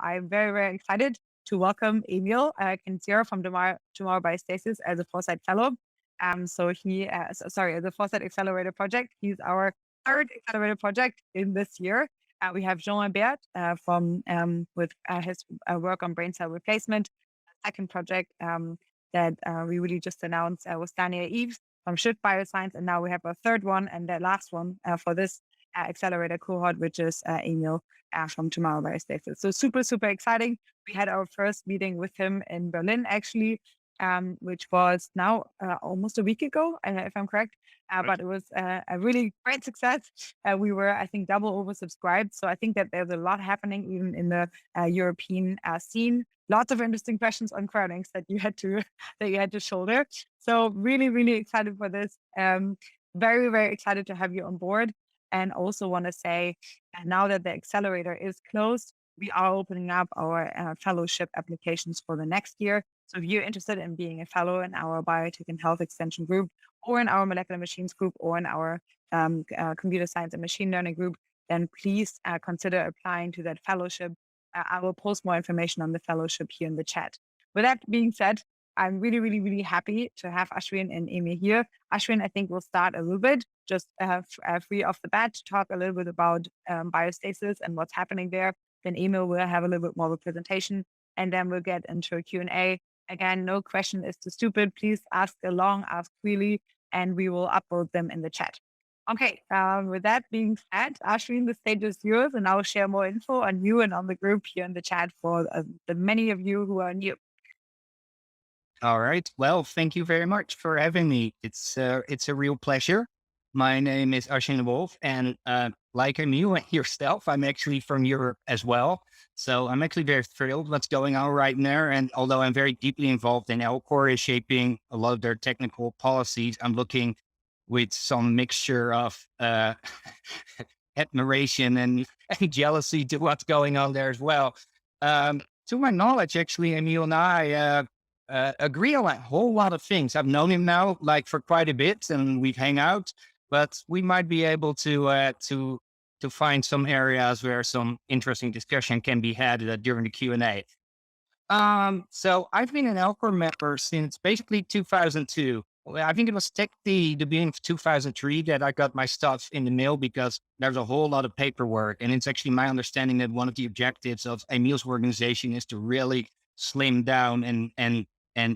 I'm very, very excited to welcome Emil Kendziorra from Tomorrow Biostasis as a Foresight Fellow. As a Foresight Accelerator project. He's our third accelerator project in this year. We have Jean-Albert from with his work on brain cell replacement. Second project that we really just announced was Daniel Eves from Shift Bioscience, and now we have a third one and the last one for this accelerator cohort, which is Emil from Tomorrow Biostasis. So super, super exciting. We had our first meeting with him in Berlin, actually, which was now almost a week ago, if I'm correct. But it was a really great success. We were, I think, double oversubscribed. So I think that there's a lot happening even in the European scene. Lots of interesting questions on cryonics that you had to shoulder. So really, really excited for this. Very, very excited to have you on board. And also want to say, now that the accelerator is closed, we are opening up our fellowship applications for the next year. So if you're interested in being a fellow in our biotech and health extension group, or in our molecular machines group, or in our computer science and machine learning group, then please consider applying to that fellowship. I will post more information on the fellowship here in the chat. With that being said, I'm really, really, really happy to have Aschwin and Emil here. Aschwin, I think we'll start a little bit, just free off the bat, to talk a little bit about biostasis and what's happening there. Then Emil will have a little bit more of a presentation, and then we'll get into a Q&A. Again, no question is too stupid. Please ask along, ask freely, and we will upload them in the chat. Okay, with that being said, Aschwin, the stage is yours, and I'll share more info on you and on the group here in the chat for the many of you who are new. All right. Well, thank you very much for having me. It's a real pleasure. My name is Aschwin Wolf, and like Emil and yourself, I'm actually from Europe as well. So I'm actually very thrilled what's going on right there. And although I'm very deeply involved in Alcor, shaping a lot of their technical policies, I'm looking with some mixture of admiration and jealousy to what's going on there as well. To my knowledge, actually, Emil and I agree on a whole lot of things. I've known him now like for quite a bit, and we've hang out. But we might be able to find some areas where some interesting discussion can be had during the Q&A. So I've been an Alcor member since basically 2002. I think it was technically the beginning of 2003 that I got my stuff in the mail, because there's a whole lot of paperwork. And it's actually my understanding that one of the objectives of Emil's organization is to really slim down and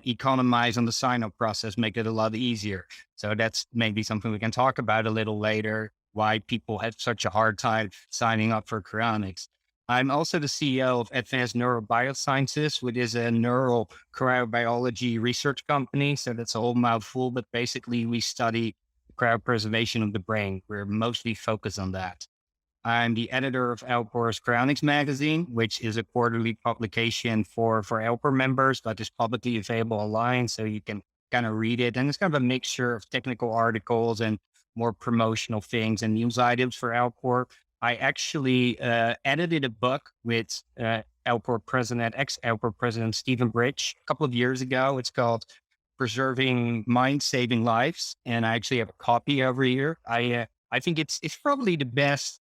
economize on the sign-up process, make it a lot easier. So that's maybe something we can talk about a little later, why people have such a hard time signing up for Cryonics. I'm also the CEO of Advanced Biosciences, which is a neural cryobiology research company. So that's a whole mouthful, but basically we study cryopreservation of the brain. We're mostly focused on that. I'm the editor of Alcor's Cryonics magazine, which is a quarterly publication for Alcor members, but is publicly available online, so you can kind of read it. And it's kind of a mixture of technical articles and more promotional things and news items for Alcor. I actually edited a book with ex-Alcor president Stephen Bridge a couple of years ago. It's called Preserving Mind-Saving Lives, and I actually have a copy every year. I think it's probably the best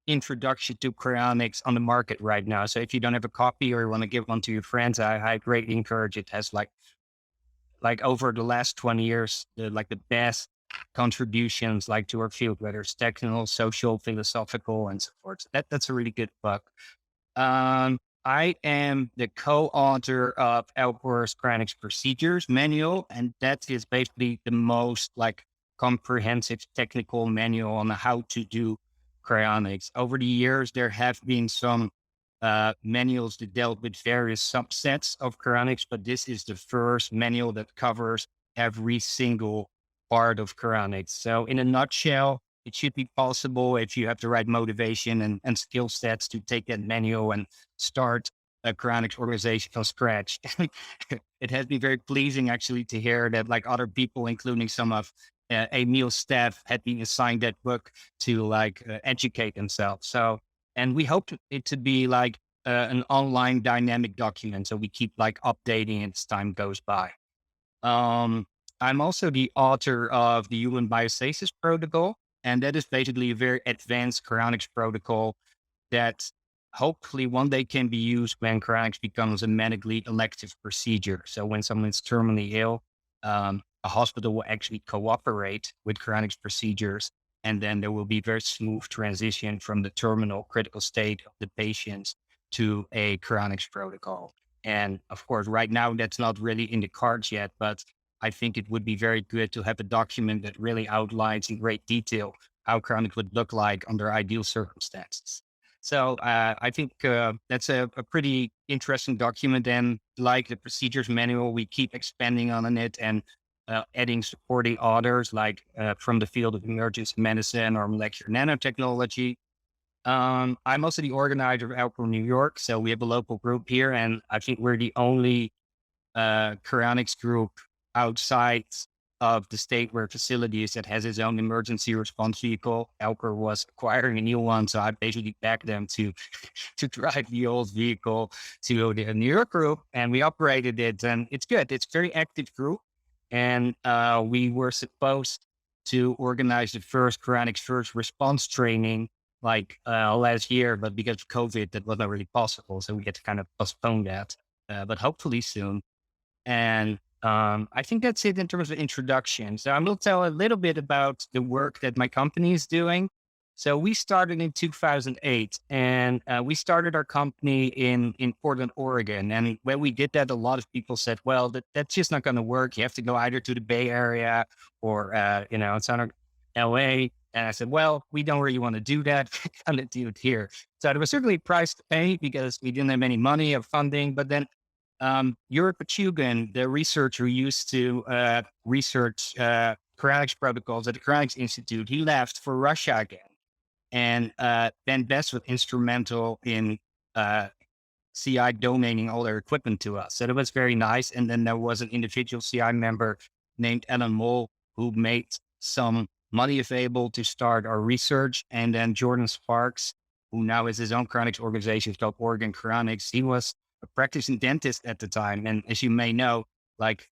introduction to cryonics on the market right now. So if you don't have a copy or you want to give one to your friends, I greatly encourage it. It has like over the last 20 years, the best contributions to our field, whether it's technical, social, philosophical, and so forth. So that's a really good book. I am the co-author of Alcor's Cryonics Procedures Manual, and that is basically the most comprehensive technical manual on how to do cryonics. Over the years, there have been some manuals that dealt with various subsets of cryonics, but this is the first manual that covers every single part of cryonics. So in a nutshell, it should be possible if you have the right motivation and skill sets to take that manual and start a cryonics organization from scratch. It has been very pleasing actually to hear that other people, including some of Emil's staff, had been assigned that book to educate themselves. So, and we hope it to be an online dynamic document. So we keep updating it as time goes by. I'm also the author of the Human Biostasis Protocol, and that is basically a very advanced cryonics protocol that hopefully one day can be used when cryonics becomes a medically elective procedure. So when someone's terminally ill, a hospital will actually cooperate with cryonics procedures, and then there will be very smooth transition from the terminal critical state of the patients to a cryonics protocol. And of course, right now that's not really in the cards yet, but I think it would be very good to have a document that really outlines in great detail how cryonics would look like under ideal circumstances. So I think that's a pretty interesting document. And like the procedures manual, we keep expanding on it and adding supporting authors like from the field of emergency medicine or molecular nanotechnology. I'm also the organizer of Alpro New York. So we have a local group here, and I think we're the only cryonics group outside of the state where facilities that has its own emergency response vehicle. Elker was acquiring a new one, so I basically backed them to drive the old vehicle to the New York group, and we operated it, and it's good. It's a very active group, and we were supposed to organize the first cryonics first response training like last year, but because of COVID, that was not really possible, so we had to kind of postpone that. But hopefully soon. And I think that's it in terms of introduction. So I'm going to tell a little bit about the work that my company is doing. So we started in 2008, and we started our company in Portland, Oregon. And when we did that, a lot of people said, well, that's just not going to work. You have to go either to the Bay Area or, Southern LA. And I said, well, we don't really want to do that. We're going to do it here. So there was certainly a price to pay because we didn't have any money or funding. But then Jurek Pachugan, the researcher who used to research cryonics protocols at the Cryonics Institute, he left for Russia again. And Ben Best was instrumental in CI donating all their equipment to us. So that was very nice. And then there was an individual CI member named Alan Moll who made some money available to start our research. And then Jordan Sparks, who now has his own cryonics organization called Oregon Cryonics, he was a practicing dentist at the time. And as you may know, like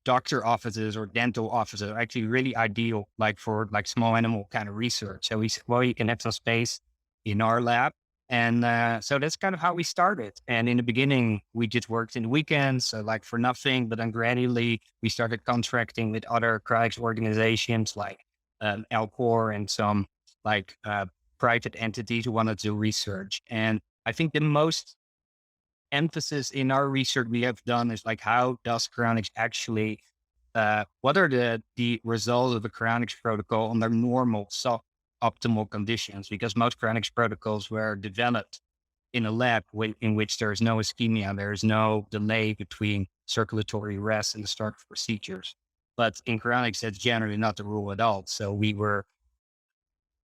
doctor offices or dental offices are actually really ideal, like for like small animal kind of research. So we said, well, you can have some space in our lab. And so that's kind of how we started. And in the beginning, we just worked in the weekends, so like for nothing. But then gradually we started contracting with other cryonics organizations like Alcor and some like private entities who wanted to do research. And I think the most emphasis in our research we have done is like, how does cryonics actually, what are the results of the cryonics protocol under normal optimal conditions? Because most cryonics protocols were developed in a lab in which there is no ischemia, there is no delay between circulatory rest and the start of procedures. But in cryonics, that's generally not the rule at all. So we were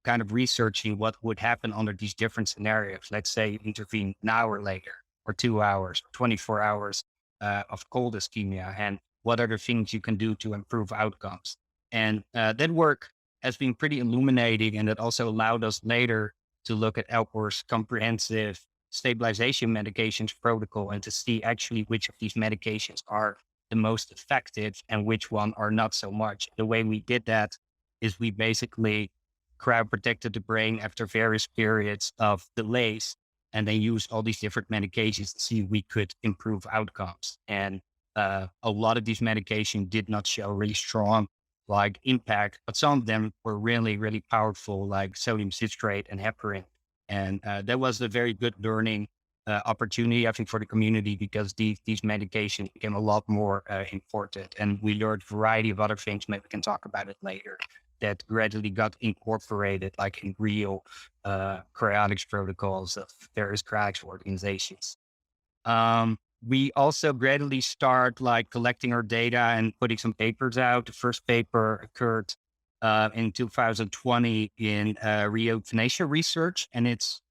kind of researching what would happen under these different scenarios. Let's say you intervene an hour later, or 2 hours, or 24 hours of cold ischemia, and what are the things you can do to improve outcomes. And that work has been pretty illuminating, and it also allowed us later to look at Alcor's comprehensive stabilization medications protocol and to see actually which of these medications are the most effective and which one are not so much. The way we did that is we basically cryoprotected the brain after various periods of delays, and then used all these different medications to see if we could improve outcomes. And a lot of these medications did not show really strong like impact, but some of them were really, really powerful, like sodium citrate and heparin. And that was a very good learning opportunity, I think, for the community, because these medications became a lot more important. And we learned a variety of other things. Maybe we can talk about it later, that gradually got incorporated like in real cryonics protocols of various cryonics organizations. We also gradually start like collecting our data and putting some papers out. The first paper occurred in 2020 in reeuthanasia research, and it's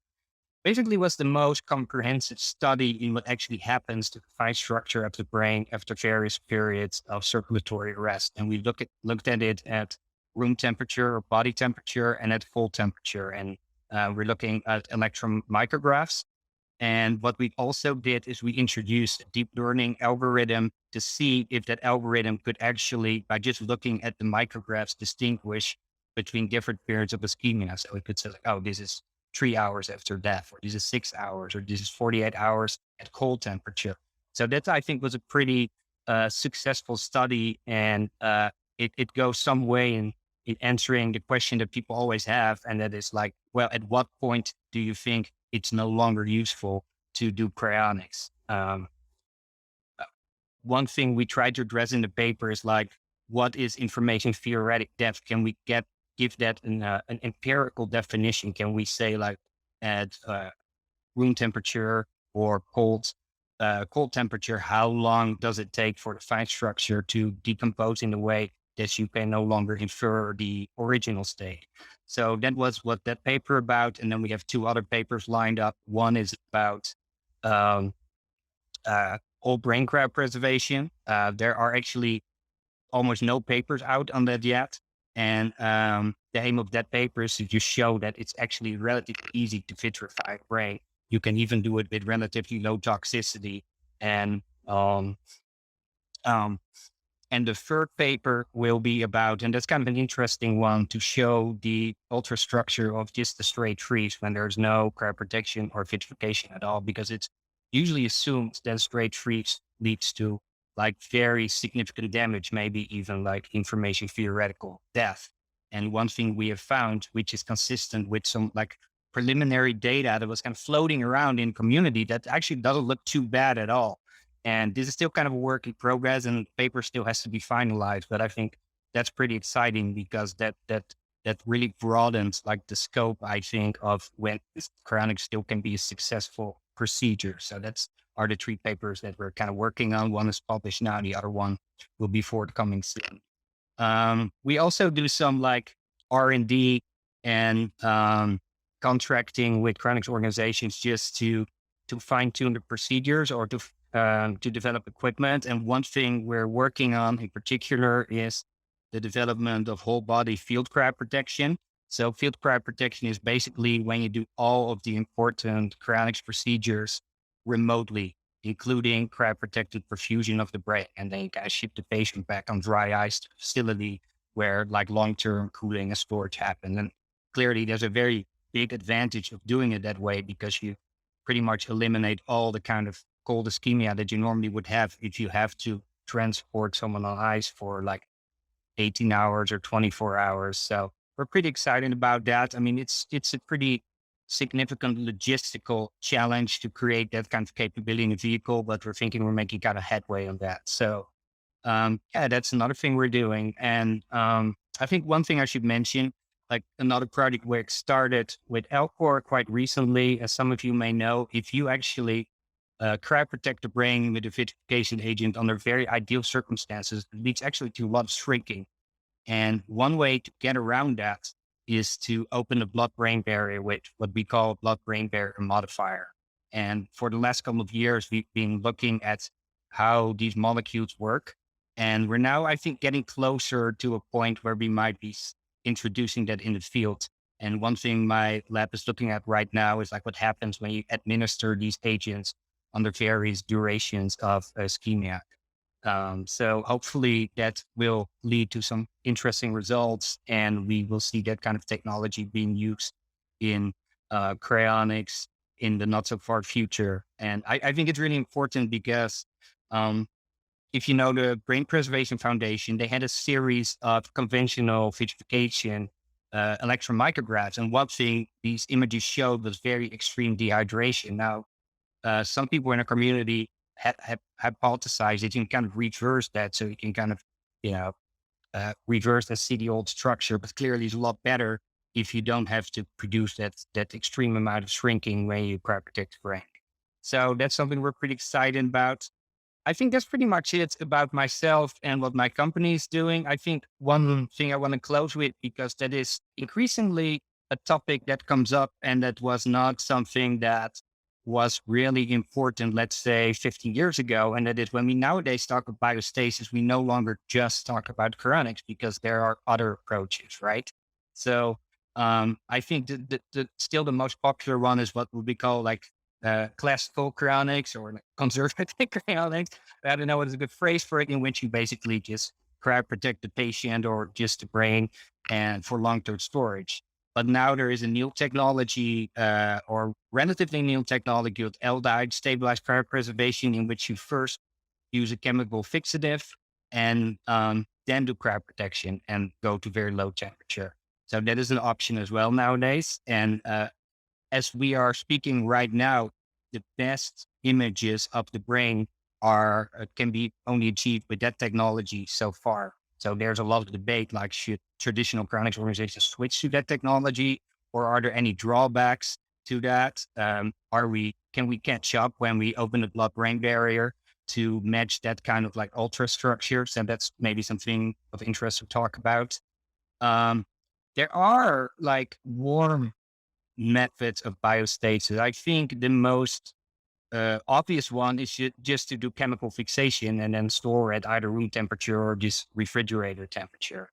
basically was the most comprehensive study in what actually happens to the fine structure of the brain after various periods of circulatory arrest. And we looked at it at room temperature or body temperature and at full temperature. And we're looking at electron micrographs. And what we also did is we introduced a deep learning algorithm to see if that algorithm could actually, by just looking at the micrographs, distinguish between different periods of ischemia. So we could say, like, oh, this is 3 hours after death, or this is 6 hours, or this is 48 hours at cold temperature. So that I think was a pretty successful study, and it goes some way in answering the question that people always have, and that is like, well, at what point do you think it's no longer useful to do cryonics? One thing we try to address in the paper is like, what is information theoretic depth? Can we give that an empirical definition? Can we say like at room temperature or cold temperature, how long does it take for the fine structure to decompose in a way that you can no longer infer the original state? So that was what that paper about. And then we have 2 other papers lined up. One is about um, whole brain cryopreservation. There are actually almost no papers out on that yet. And the aim of that paper is to just show that it's actually relatively easy to vitrify a brain. You can even do it with relatively low toxicity. And the third paper will be about, and that's kind of an interesting one, to show the ultrastructure of just the straight freeze when there's no cryoprotection or vitrification at all, because it's usually assumed that straight freeze leads to like very significant damage, maybe even like information theoretical death. And one thing we have found, which is consistent with some like preliminary data that was kind of floating around in community, that actually doesn't look too bad at all. And this is still kind of a work in progress, and the paper still has to be finalized. But I think that's pretty exciting, because that really broadens like the scope, I think, of when cryonics still can be a successful procedure. So are the 3 papers that we're kind of working on. One is published now, the other one will be forthcoming soon. We also do some like R&D and contracting with cryonics organizations just to fine tune the procedures, or to develop equipment. And one thing we're working on in particular is the development of whole body field cryoprotection. So field cryoprotection is basically when you do all of the important cryonics procedures remotely, including cryoprotected perfusion of the brain. And then you kind of ship the patient back on dry ice to the facility where like long-term cooling and storage happen. And clearly there's a very big advantage of doing it that way, because you pretty much eliminate all the kind of cold ischemia that you normally would have if you have to transport someone on ice for like 18 hours or 24 hours. So we're pretty excited about that. I mean, it's a pretty significant logistical challenge to create that kind of capability in a vehicle, but we're thinking we're making kind of headway on that. So yeah, that's another thing we're doing. And I think one thing I should mention, like another project we started with Elcor quite recently, as some of you may know, if you actually cryoprotect the brain with a vitrification agent under very ideal circumstances, it leads actually to a lot of shrinking. And one way to get around that is to open the blood-brain barrier with what we call a blood-brain barrier modifier. And for the last couple of years, we've been looking at how these molecules work. And we're now, I think, getting closer to a point where we might be introducing that in the field. And one thing my lab is looking at right now is like what happens when you administer these agents under various durations of ischemia. So hopefully that will lead to some interesting results, and we will see that kind of technology being used in cryonics in the not so far future. And I think it's really important because if you know the Brain Preservation Foundation, they had a series of conventional vitrification electron micrographs. And one thing these images showed was very extreme dehydration. Now, some people in a community have hypothesized that you can kind of reverse that. So you can kind of, reverse that city old structure, but clearly it's a lot better if you don't have to produce that extreme amount of shrinking when you cryoprotect the brain. So that's something we're pretty excited about. I think that's pretty much it about myself and what my company is doing. I think one thing I want to close with, because that is increasingly a topic that comes up, and that was not something that was really important, let's say 15 years ago. And that is when we nowadays talk about biostasis, we no longer just talk about cryonics, because there are other approaches, right? So I think still the most popular one is what we call like classical cryonics, or like conservative cryonics. I don't know what is a good phrase for it, in which you basically just cryoprotect the patient or just the brain and for long-term storage. But now there is a new technology, or relatively new technology called aldehyde stabilized cryopreservation, in which you first use a chemical fixative and then do cryoprotection and go to very low temperature. So that is an option as well nowadays. And as we are speaking right now, the best images of the brain are can be only achieved with that technology so far. So there's a lot of debate, like should traditional cryonics organizations switch to that technology, or are there any drawbacks to that? Can we catch up when we open the blood-brain barrier to match that kind of like ultra structures? And that's maybe something of interest to talk about. There are like warm methods of biostasis. I think the most obvious one is just to do chemical fixation and then store at either room temperature or just refrigerator temperature.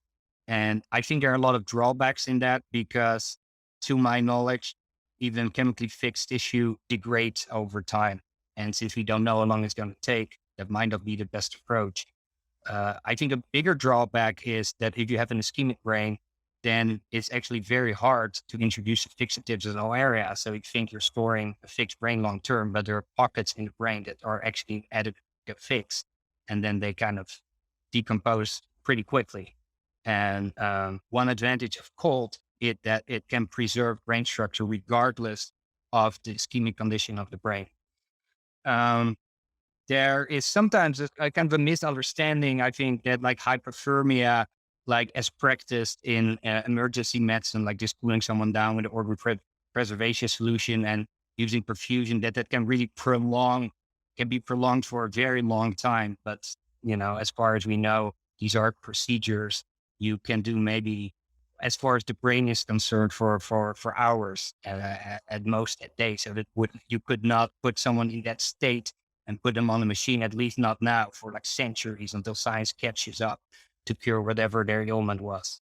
And I think there are a lot of drawbacks in that because, to my knowledge, even chemically fixed tissue degrades over time. And since we don't know how long it's going to take, that might not be the best approach. I think a bigger drawback is that if you have an ischemic brain, then it's actually very hard to introduce fixatives in all areas. So you think you're storing a fixed brain long term, but there are pockets in the brain that are actually added to fix, and then they kind of decompose pretty quickly. And one advantage of cold is that it can preserve brain structure regardless of the ischemic condition of the brain. There is sometimes a kind of a misunderstanding, I think, that like hypothermia, like as practiced in emergency medicine, like just cooling someone down with an organ preservation solution and using perfusion, that can really can be prolonged for a very long time. But, as far as we know, these are procedures you can do maybe, as far as the brain is concerned, for hours, at most a day. So that you could not put someone in that state and put them on a machine, at least not now, for like centuries until science catches up to cure whatever their ailment was.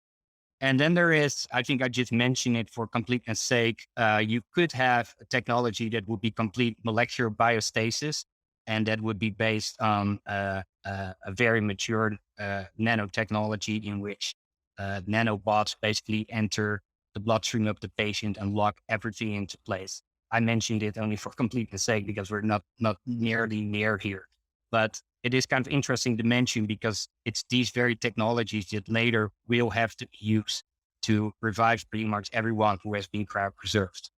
And then there is, I think I just mentioned it for completeness sake, you could have a technology that would be complete molecular biostasis, and that would be based on a very mature nanotechnology in which nanobots basically enter the bloodstream of the patient and lock everything into place. I mentioned it only for completeness sake because we're not nearly near here. But it is kind of interesting to mention because it's these very technologies that later will have to be used to revive pretty much everyone who has been cryopreserved.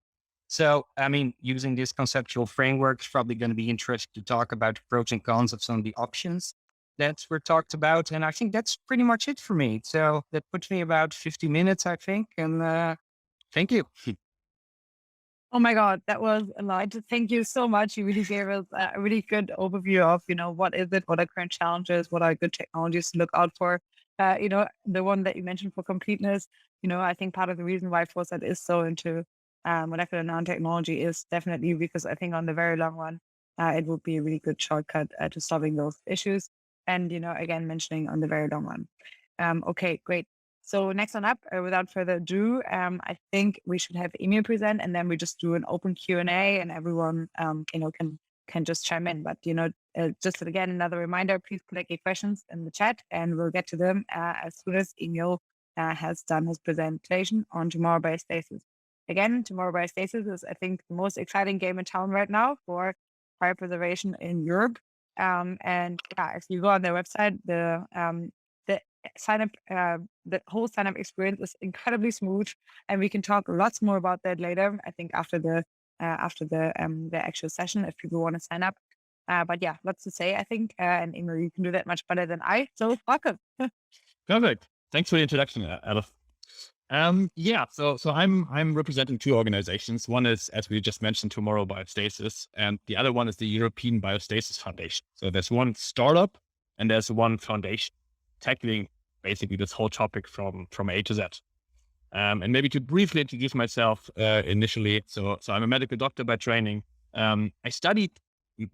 So, I mean, using this conceptual framework is probably going to be interesting to talk about the pros and cons of some of the options that were talked about. And I think that's pretty much it for me. So that puts me about 50 minutes, I think. And thank you. Oh my God, that was a lot. Thank you so much. You really gave us a really good overview of, what is it, what are current challenges, what are good technologies to look out for. The one that you mentioned for completeness, I think part of the reason why Foresight is so into molecular nanotechnology is definitely because I think on the very long run, it would be a really good shortcut to solving those issues. And, again, mentioning on the very long run. Okay, great. So next one up, without further ado, I think we should have Emil present, and then we just do an open Q&A, and everyone, can just chime in. But just again, another reminder: please collect your questions in the chat, and we'll get to them as soon as Emil has done his presentation on Tomorrow Biostasis. Again, Tomorrow Biostasis is, I think, the most exciting game in town right now for cryopreservation in Europe. And yeah, if you go on their website, the sign up, the whole sign up experience is incredibly smooth, and we can talk lots more about that later. I think after the actual session, if people want to sign up. But yeah, lots to say, I think, and Emil, you can do that much better than I. So welcome. Perfect. Thanks for the introduction, Alice. So I'm representing two organizations. One is, as we just mentioned, Tomorrow Biostasis, and the other one is the European Biostasis Foundation. So there's one startup and there's one foundation tackling basically this whole topic from A to Z. And maybe to briefly introduce myself initially. So I'm a medical doctor by training. I studied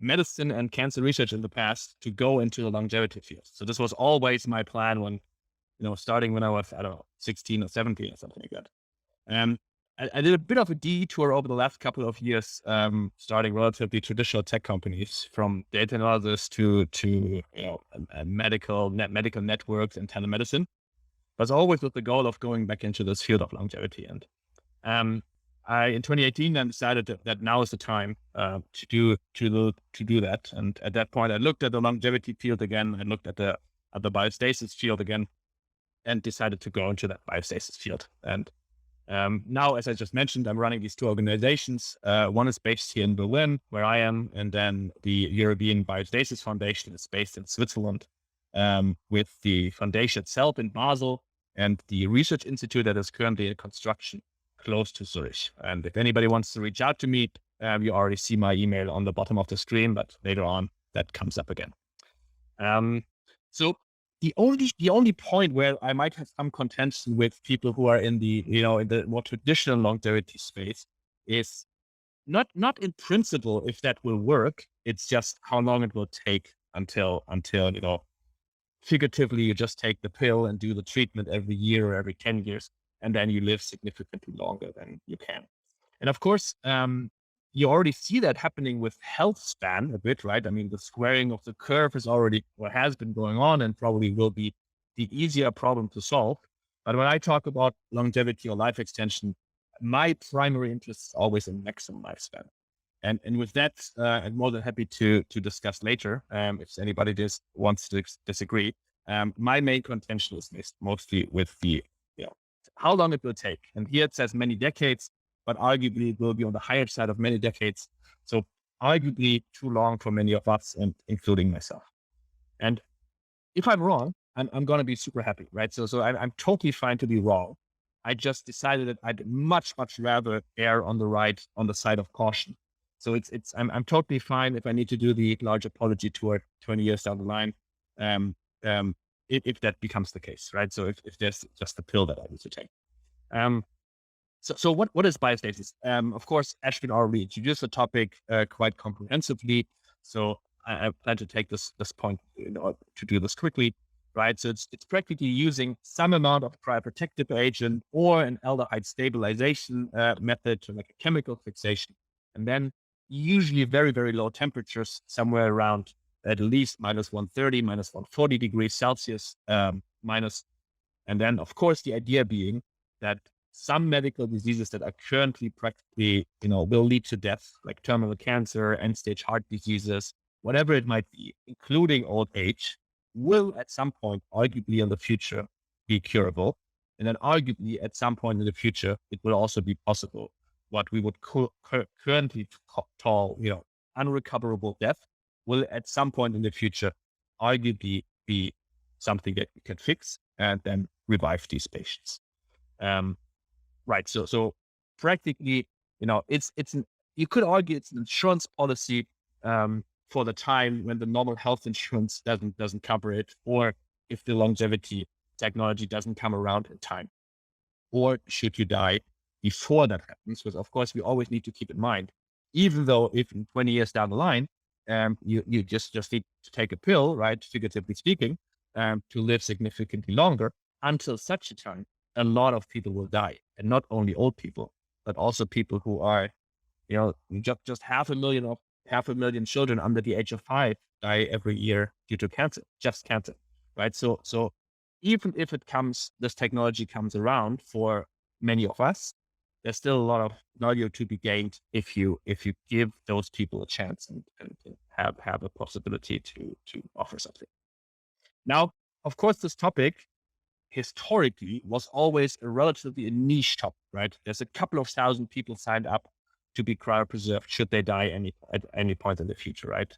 medicine and cancer research in the past to go into the longevity field. So this was always my plan when, starting when I was, 16 or 17 or something like that. I did a bit of a detour over the last couple of years, starting relatively traditional tech companies, from data analysis to medical networks and telemedicine, but always with the goal of going back into this field of longevity. And I in 2018 then decided that now is the time to do that. And at that point, I looked at the longevity field again. I looked at the biostasis field again, and decided to go into that biostasis field. And now, as I just mentioned, I'm running these two organizations. One is based here in Berlin, where I am, and then the European Biostasis Foundation is based in Switzerland, with the foundation itself in Basel and the research institute that is currently in construction close to Zurich. And if anybody wants to reach out to me, you already see my email on the bottom of the screen, but later on that comes up again. So the only point where I might have some contention with people who are in the, in the more traditional longevity space is not in principle if that will work. It's just how long it will take until figuratively you just take the pill and do the treatment every year or every 10 years, and then you live significantly longer than you can. And of course, you already see that happening with health span a bit, right? I mean, the squaring of the curve is already, or has been going on, and probably will be the easier problem to solve. But when I talk about longevity or life extension, my primary interest is always in maximum lifespan. And with that, I'm more than happy to discuss later, if anybody wants to disagree. My main contention is mostly with the, how long it will take. And here it says many decades, but arguably it will be on the higher side of many decades. So arguably too long for many of us, and including myself. And if I'm wrong, I'm going to be super happy, right? So I'm totally fine to be wrong. I just decided that I'd much rather err on the side of caution. So I'm totally fine if I need to do the large apology tour 20 years down the line, if that becomes the case, right? So if there's just a pill that I need to take. So what is biostasis? Of course, Aschwin already introduced the topic quite comprehensively. So I plan to take this point to do this quickly, right? So it's practically using some amount of cryoprotective agent or an aldehyde stabilization method to like a chemical fixation, and then usually very, very low temperatures, somewhere around at least minus 130, minus 140 degrees Celsius, minus. And then, of course, the idea being that some medical diseases that are currently practically, will lead to death, like terminal cancer, end-stage heart diseases, whatever it might be, including old age, will at some point, arguably in the future, be curable. And then arguably at some point in the future, it will also be possible what we would currently call, unrecoverable death will at some point in the future arguably be something that we can fix and then revive these patients. Right. So practically, you could argue it's an insurance policy for the time when the normal health insurance doesn't cover it, or if the longevity technology doesn't come around in time, or should you die before that happens. Because of course we always need to keep in mind, even though if in 20 years down the line, you just need to take a pill, right, figuratively speaking, to live significantly longer, until such a time, a lot of people will die. And not only old people, but also people who are, just half a million children under the age of 5 die every year due to cancer, just cancer, right? So even if this technology comes around for many of us, there's still a lot of value to be gained if you give those people a chance and have a possibility to offer something. Now, of course, this topic historically was always a relatively niche topic, right? There's a couple of thousand people signed up to be cryopreserved should they die at any point in the future, right?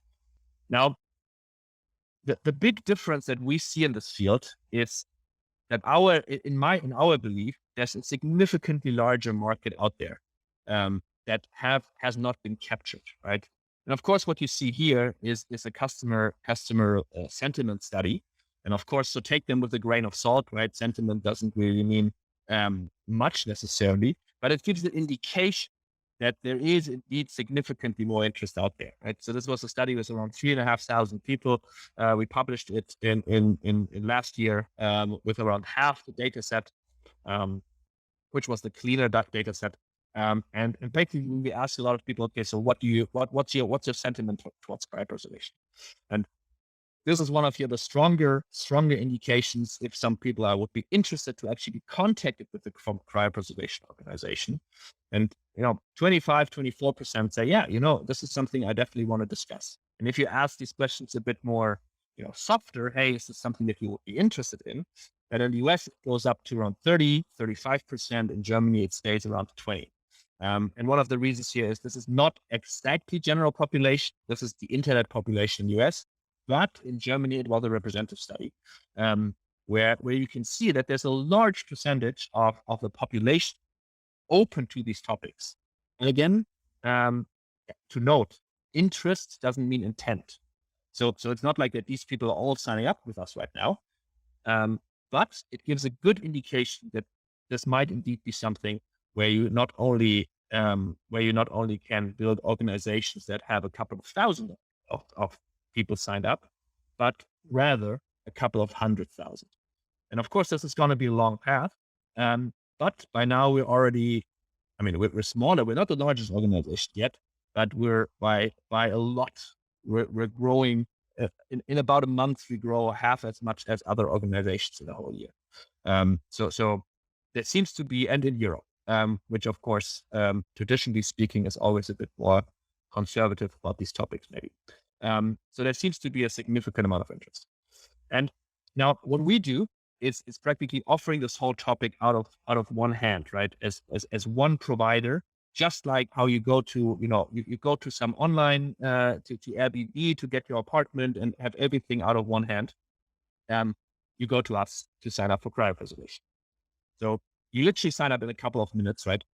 Now, the big difference that we see in this field is that in our belief, there's a significantly larger market out there that has not been captured, right? And of course, what you see here is a customer sentiment study. And of course, so take them with a grain of salt, right? Sentiment doesn't really mean much necessarily, but it gives an indication that there is indeed significantly more interest out there, right? So this was a study with around 3,500 people. We published it in last year with around half the data set, which was the cleaner data set. And basically we asked a lot of people, okay, so what's your sentiment towards cryopreservation? And this is one of the stronger indications if some people would be interested to actually be contacted with the cryopreservation organization. And, 24% say, yeah, this is something I definitely want to discuss. And if you ask these questions a bit more, softer, hey, is this something that you would be interested in? And in the US, it goes up to around 35%. In Germany, it stays around 20. And one of the reasons here is this is not exactly general population. This is the internet population in the US. But in Germany, it was a representative study where you can see that there's a large percentage of the population open to these topics. And again, to note, interest doesn't mean intent. So it's not like that these people are all signing up with us right now, but it gives a good indication that this might indeed be something where you not only can build organizations that have a couple of thousand of people signed up, but rather a couple of 100,000. And of course, this is going to be a long path. But by now we're already, we're smaller. We're not the largest organization yet, but we're by a lot. We're growing in about a month. We grow half as much as other organizations in a whole year. So there seems to be, and in Europe, which of course, traditionally speaking, is always a bit more conservative about these topics, maybe. So there seems to be a significant amount of interest. And now what we do is practically offering this whole topic out of one hand, right? As one provider, just like how you go to, you go to some online, to Airbnb to get your apartment and have everything out of one hand. You go to us to sign up for cryopreservation. So you literally sign up in a couple of minutes, right?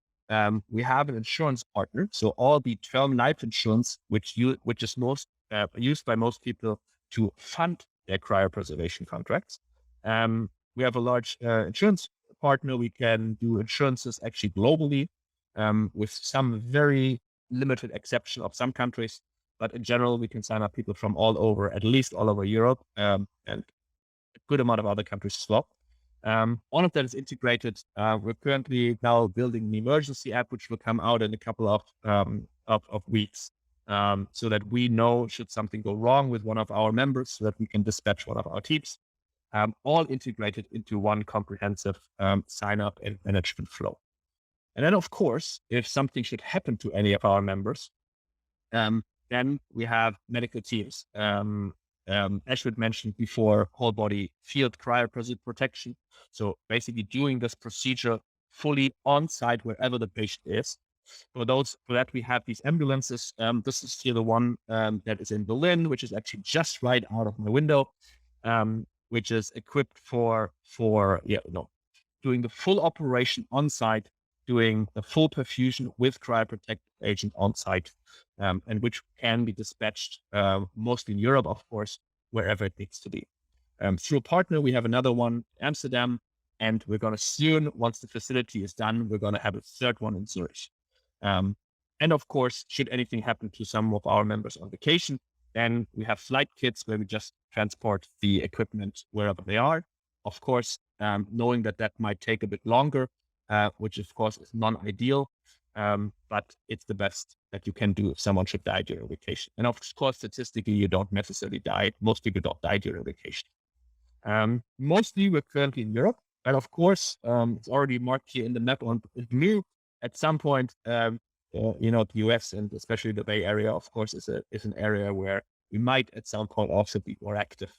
We have an insurance partner. So all the term life insurance, which is most used by most people to fund their cryopreservation contracts. We have a large insurance partner. We can do insurances actually globally, with some very limited exception of some countries. But in general, we can sign up people from at least all over Europe, and a good amount of other countries as well. All of that is integrated. We're currently now building an emergency app, which will come out in a couple of weeks, so that we know should something go wrong with one of our members, so that we can dispatch one of our teams. All integrated into one comprehensive sign up and management flow. And then, of course, if something should happen to any of our members, then we have medical teams. Aschwin mentioned before, whole body field cryopreservation protection. So basically doing this procedure fully on site wherever the patient is. For that, we have these ambulances. This is here the one that is in Berlin, which is actually just right out of my window, which is equipped for doing the full operation on site, doing the full perfusion with cryoprotective agent on site, and which can be dispatched mostly in Europe, of course, wherever it needs to be. Through a partner, we have another one in Amsterdam, and we're going to soon, once the facility is done, we're going to have a third one in Zurich. And of course, should anything happen to some of our members on vacation, then we have flight kits where we just transport the equipment wherever they are. Of course, knowing that might take a bit longer, which of course is non-ideal, but it's the best that you can do if someone should die during vacation. And of course, statistically, you don't necessarily die. Most people don't die during vacation. Mostly we're currently in Europe, but of course, it's already marked here in the map on blue. At some point, the US and especially the Bay Area, of course, is an area where we might at some point also be more active,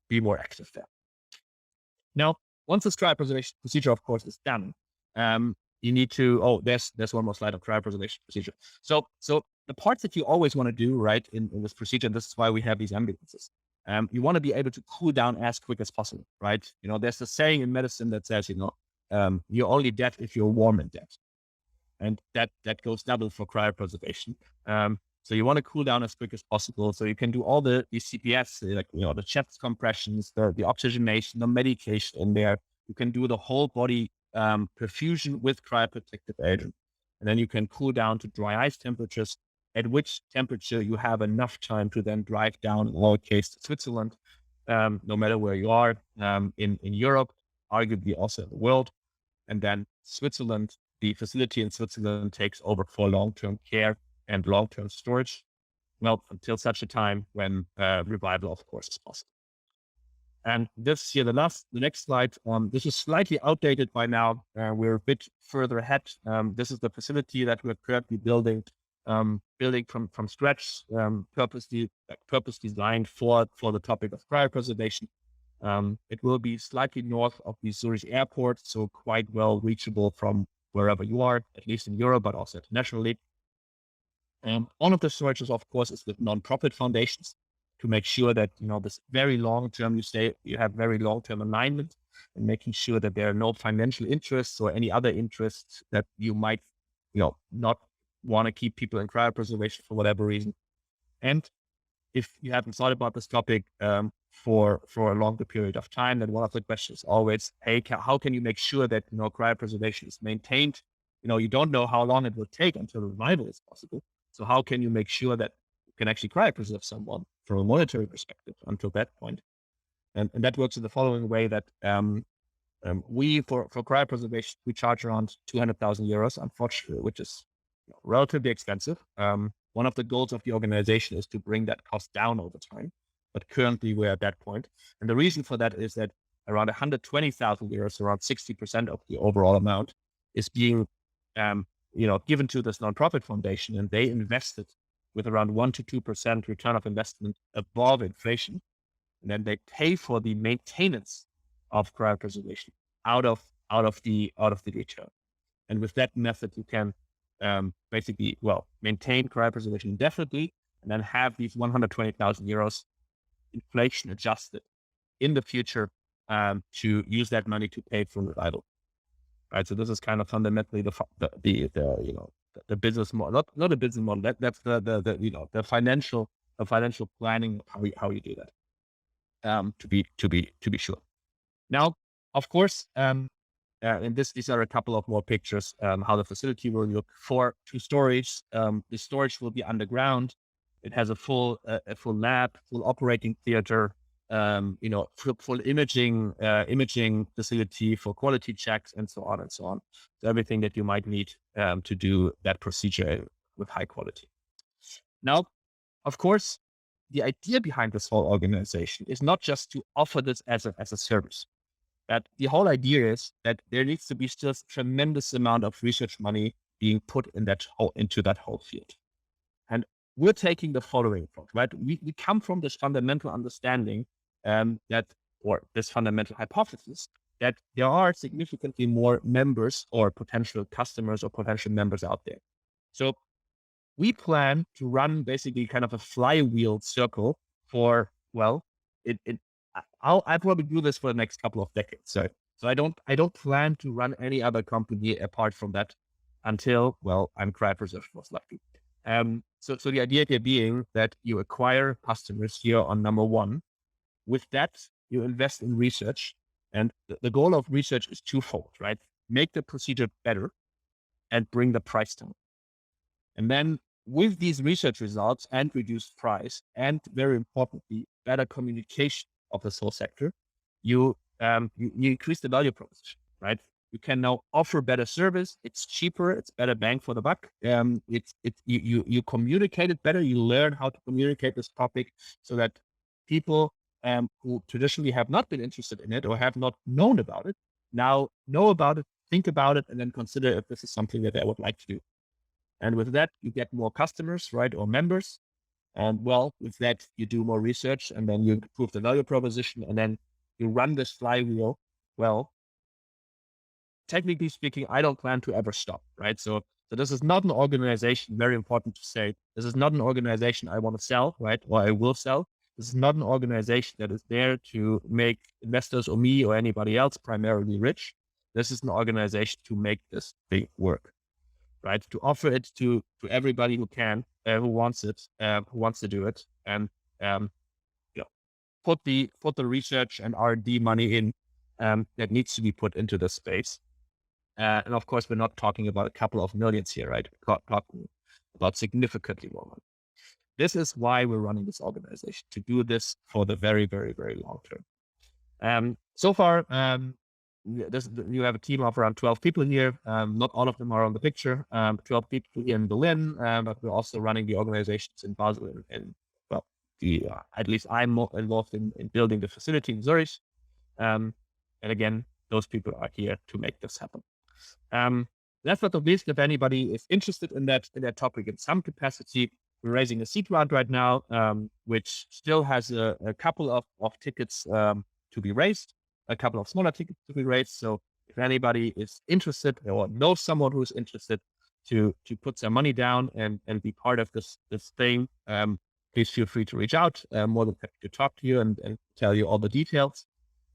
be more active there. Now, once this cryopreservation procedure, of course, is done, you need to, there's one more slide of cryopreservation procedure. So the parts that you always want to do, right, in this procedure, and this is why we have these ambulances, you want to be able to cool down as quick as possible, right? There's a saying in medicine that says, you're only dead if you're warm and dead. And that goes double for cryopreservation. So you want to cool down as quick as possible. So you can do all the CPS, like, the chest compressions, the oxygenation, the medication in there. You can do the whole body perfusion with cryoprotective agent. And then you can cool down to dry ice temperatures, at which temperature you have enough time to then drive down, in our case, to Switzerland, no matter where you are, in Europe, arguably also in the world. And then Switzerland, the facility in Switzerland takes over for long-term care and long-term storage. until such a time when revival, of course, is possible. And this here, the next slide, this is slightly outdated by now. We're a bit further ahead. This is the facility that we're currently building from scratch, purpose designed for the topic of cryopreservation. It will be slightly north of the Zurich airport, so quite well reachable from wherever you are, at least in Europe, but also internationally. One of the storages, of course, is with non-profit foundations, to make sure that, this very long-term, you have very long-term alignment, and making sure that there are no financial interests or any other interests that you might, not want to keep people in cryopreservation for whatever reason. And if you haven't thought about this topic for a longer period of time, then one of the questions is always, hey, how can you make sure that, cryopreservation is maintained? You don't know how long it will take until revival is possible. So how can you make sure that you can actually cryopreserve someone from a monetary perspective until that point? And that works in the following way, that we, for cryopreservation, we charge around 200,000 euros, unfortunately, which is relatively expensive. One of the goals of the organization is to bring that cost down over time, but currently we're at that point. And the reason for that is that around 120,000 euros, around 60% of the overall amount, is being given to this nonprofit foundation, and they invested with around 1 to 2% return of investment above inflation. And then they pay for the maintenance of cryopreservation out of the return. And with that method, you can basically, maintain cryopreservation indefinitely, and then have these 120,000 euros inflation adjusted in the future to use that money to pay for revival. Right. So this is kind of fundamentally the business model, not a business model. That's the financial planning of how you do that. To be sure. Now, of course, and these are a couple of more pictures how the facility will look. For 2 stories, the storage will be underground. It has a full lab, full operating theater, full imaging facility for quality checks, and so on and so on. So everything that you might need to do that procedure with high quality. Now, of course, the idea behind this whole organization is not just to offer this as a service. But the whole idea is that there needs to be still a tremendous amount of research money being put into that whole field. And we're taking the following approach, right? We come from this fundamental understanding or this fundamental hypothesis that there are significantly more members or potential customers or potential members out there. So we plan to run basically kind of a flywheel circle for, I'll probably do this for the next couple of decades. So I don't plan to run any other company apart from that until, I'm cryopreserved, most likely. So the idea here being that you acquire customers here on number 1. With that, you invest in research, and the goal of research is twofold, right? Make the procedure better and bring the price down. And then with these research results and reduced price, and very importantly, better communication of this whole sector, you increase the value proposition, right? You can now offer better service. It's cheaper. It's better bang for the buck. You communicate it better. You learn how to communicate this topic so that people who traditionally have not been interested in it or have not known about it now know about it, think about it, and then consider if this is something that they would like to do. And with that, you get more customers, right, or members. And with that, you do more research, and then you improve the value proposition, and then you run this flywheel. Technically speaking, I don't plan to ever stop, right? So this is not an organization, very important to say, this is not an organization I want to sell, right? Or I will sell. This is not an organization that is there to make investors or me or anybody else primarily rich. This is an organization to make this thing work, right? To offer it to everybody who can, who wants it, who wants to do it, and put the research and R&D money in that needs to be put into this space. And of course, we're not talking about a couple of millions here, right? We're talking about significantly more money. This is why we're running this organization, to do this for the very, very, very long term. So far, you have a team of around 12 people here. Not all of them are on the picture. 12 people here in Berlin, but we're also running the organizations in Basel and well, at least I'm more involved in building the facility in Zurich. And again, those people are here to make this happen. Last but not least, if anybody is interested in that topic in some capacity, we're raising a seed round right now, which still has a couple of tickets to be raised, a couple of smaller tickets to be raised. So if anybody is interested or knows someone who's interested to put some money down and be part of this thing, please feel free to reach out. More than happy to talk to you and tell you all the details.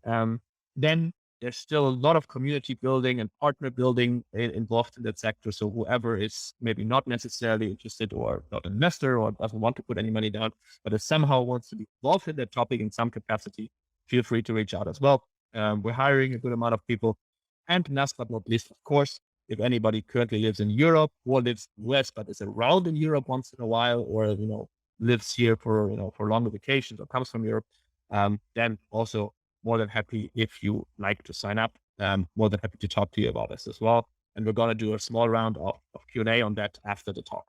Then there's still a lot of community building and partner building involved in that sector. So whoever is maybe not necessarily interested or not an investor or doesn't want to put any money down, but is somehow wants to be involved in that topic in some capacity, feel free to reach out as well. We're hiring a good amount of people. And last but not least, of course, if anybody currently lives in Europe or lives in the US, but is around in Europe once in a while, or, lives here for longer vacations or comes from Europe, then also more than happy if you like to sign up. More than happy to talk to you about this as well. And we're going to do a small round of Q&A on that after the talk.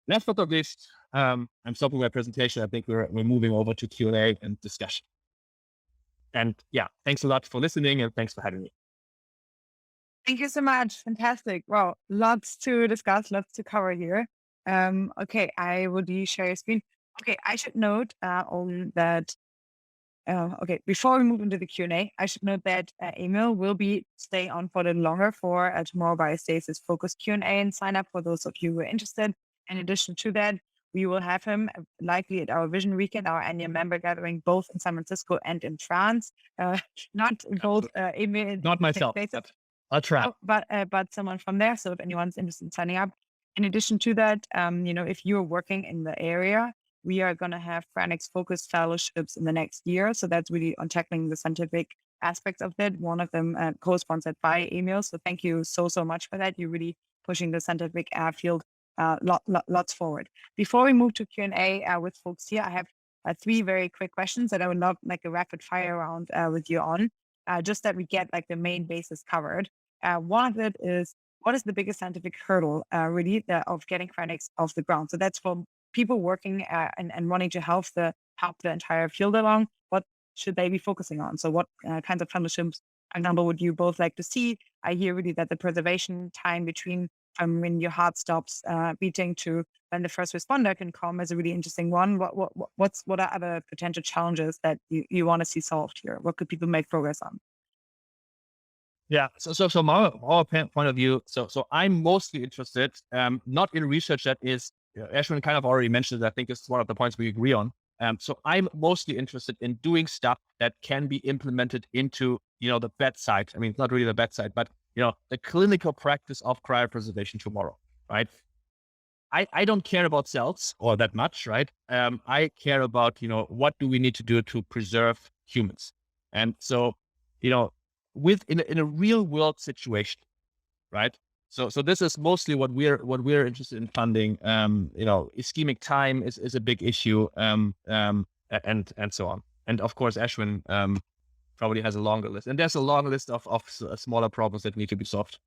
Last but not least, I'm stopping my presentation. I think we're moving over to Q&A and discussion. And yeah, thanks a lot for listening and thanks for having me. Thank you so much. Fantastic. Well, lots to discuss, lots to cover here. Okay, I will share your screen. Okay, I should note on that. Okay, before we move into the Q&A, I should note that Emil will be staying on for a little longer for a Tomorrow Biostasis focused Q&A and sign up for those of you who are interested. In addition to that, we will have him likely at our Vision Weekend, our annual member gathering, both in San Francisco and in France. Not both Emil. Not myself. I'll try. But someone from there. So if anyone's interested in signing up. In addition to that, if you're working in the area, we are going to have Cryonics focused fellowships in the next year. So that's really on tackling the scientific aspects of that. One of them co-sponsored by Emil. So thank you so much for that. You're really pushing the scientific field lots forward. Before we move to Q&A with folks here, I have 3 very quick questions that I would love like a rapid fire round with you on, just that we get like the main bases covered. One of it is, what is the biggest scientific hurdle really of getting Cryonics off the ground? So that's for people working and wanting to help the entire field along. What should they be focusing on? So what kinds of fellowships, for example, would you both like to see? I hear really that the preservation time between when your heart stops beating to when the first responder can come is a really interesting one. What are other potential challenges that you want to see solved here? What could people make progress on? Yeah. So our point of view. So I'm mostly interested, not in research that is, Aschwin kind of already mentioned it. I think it's one of the points we agree on. So I'm mostly interested in doing stuff that can be implemented into, the bedside. I mean, it's not really the bedside, but, the clinical practice of cryopreservation tomorrow, right? I don't care about cells or that much, right? I care about, what do we need to do to preserve humans? And so, in a real world situation, right? So this is mostly what we're interested in funding. Ischemic time is a big issue, and so on. And of course, Aschwin probably has a longer list, and there's a long list of smaller problems that need to be solved.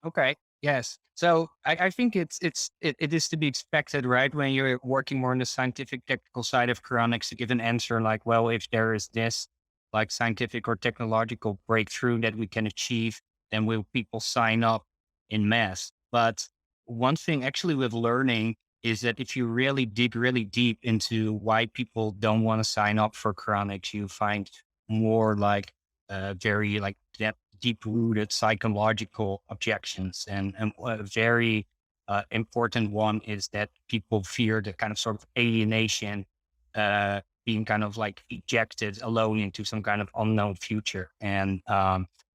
Okay. Yes. So I think it is to be expected, right? When you're working more on the scientific technical side of cryonics, to give an answer like, well, if there is this like scientific or technological breakthrough that we can achieve, then will people sign up in mass? But one thing actually with learning is that if you really dig really deep into why people don't want to sign up for cryonics, you find more like very like deep-rooted psychological objections. And a very important one is that people fear the kind of sort of alienation, being kind of like ejected alone into some kind of unknown future. And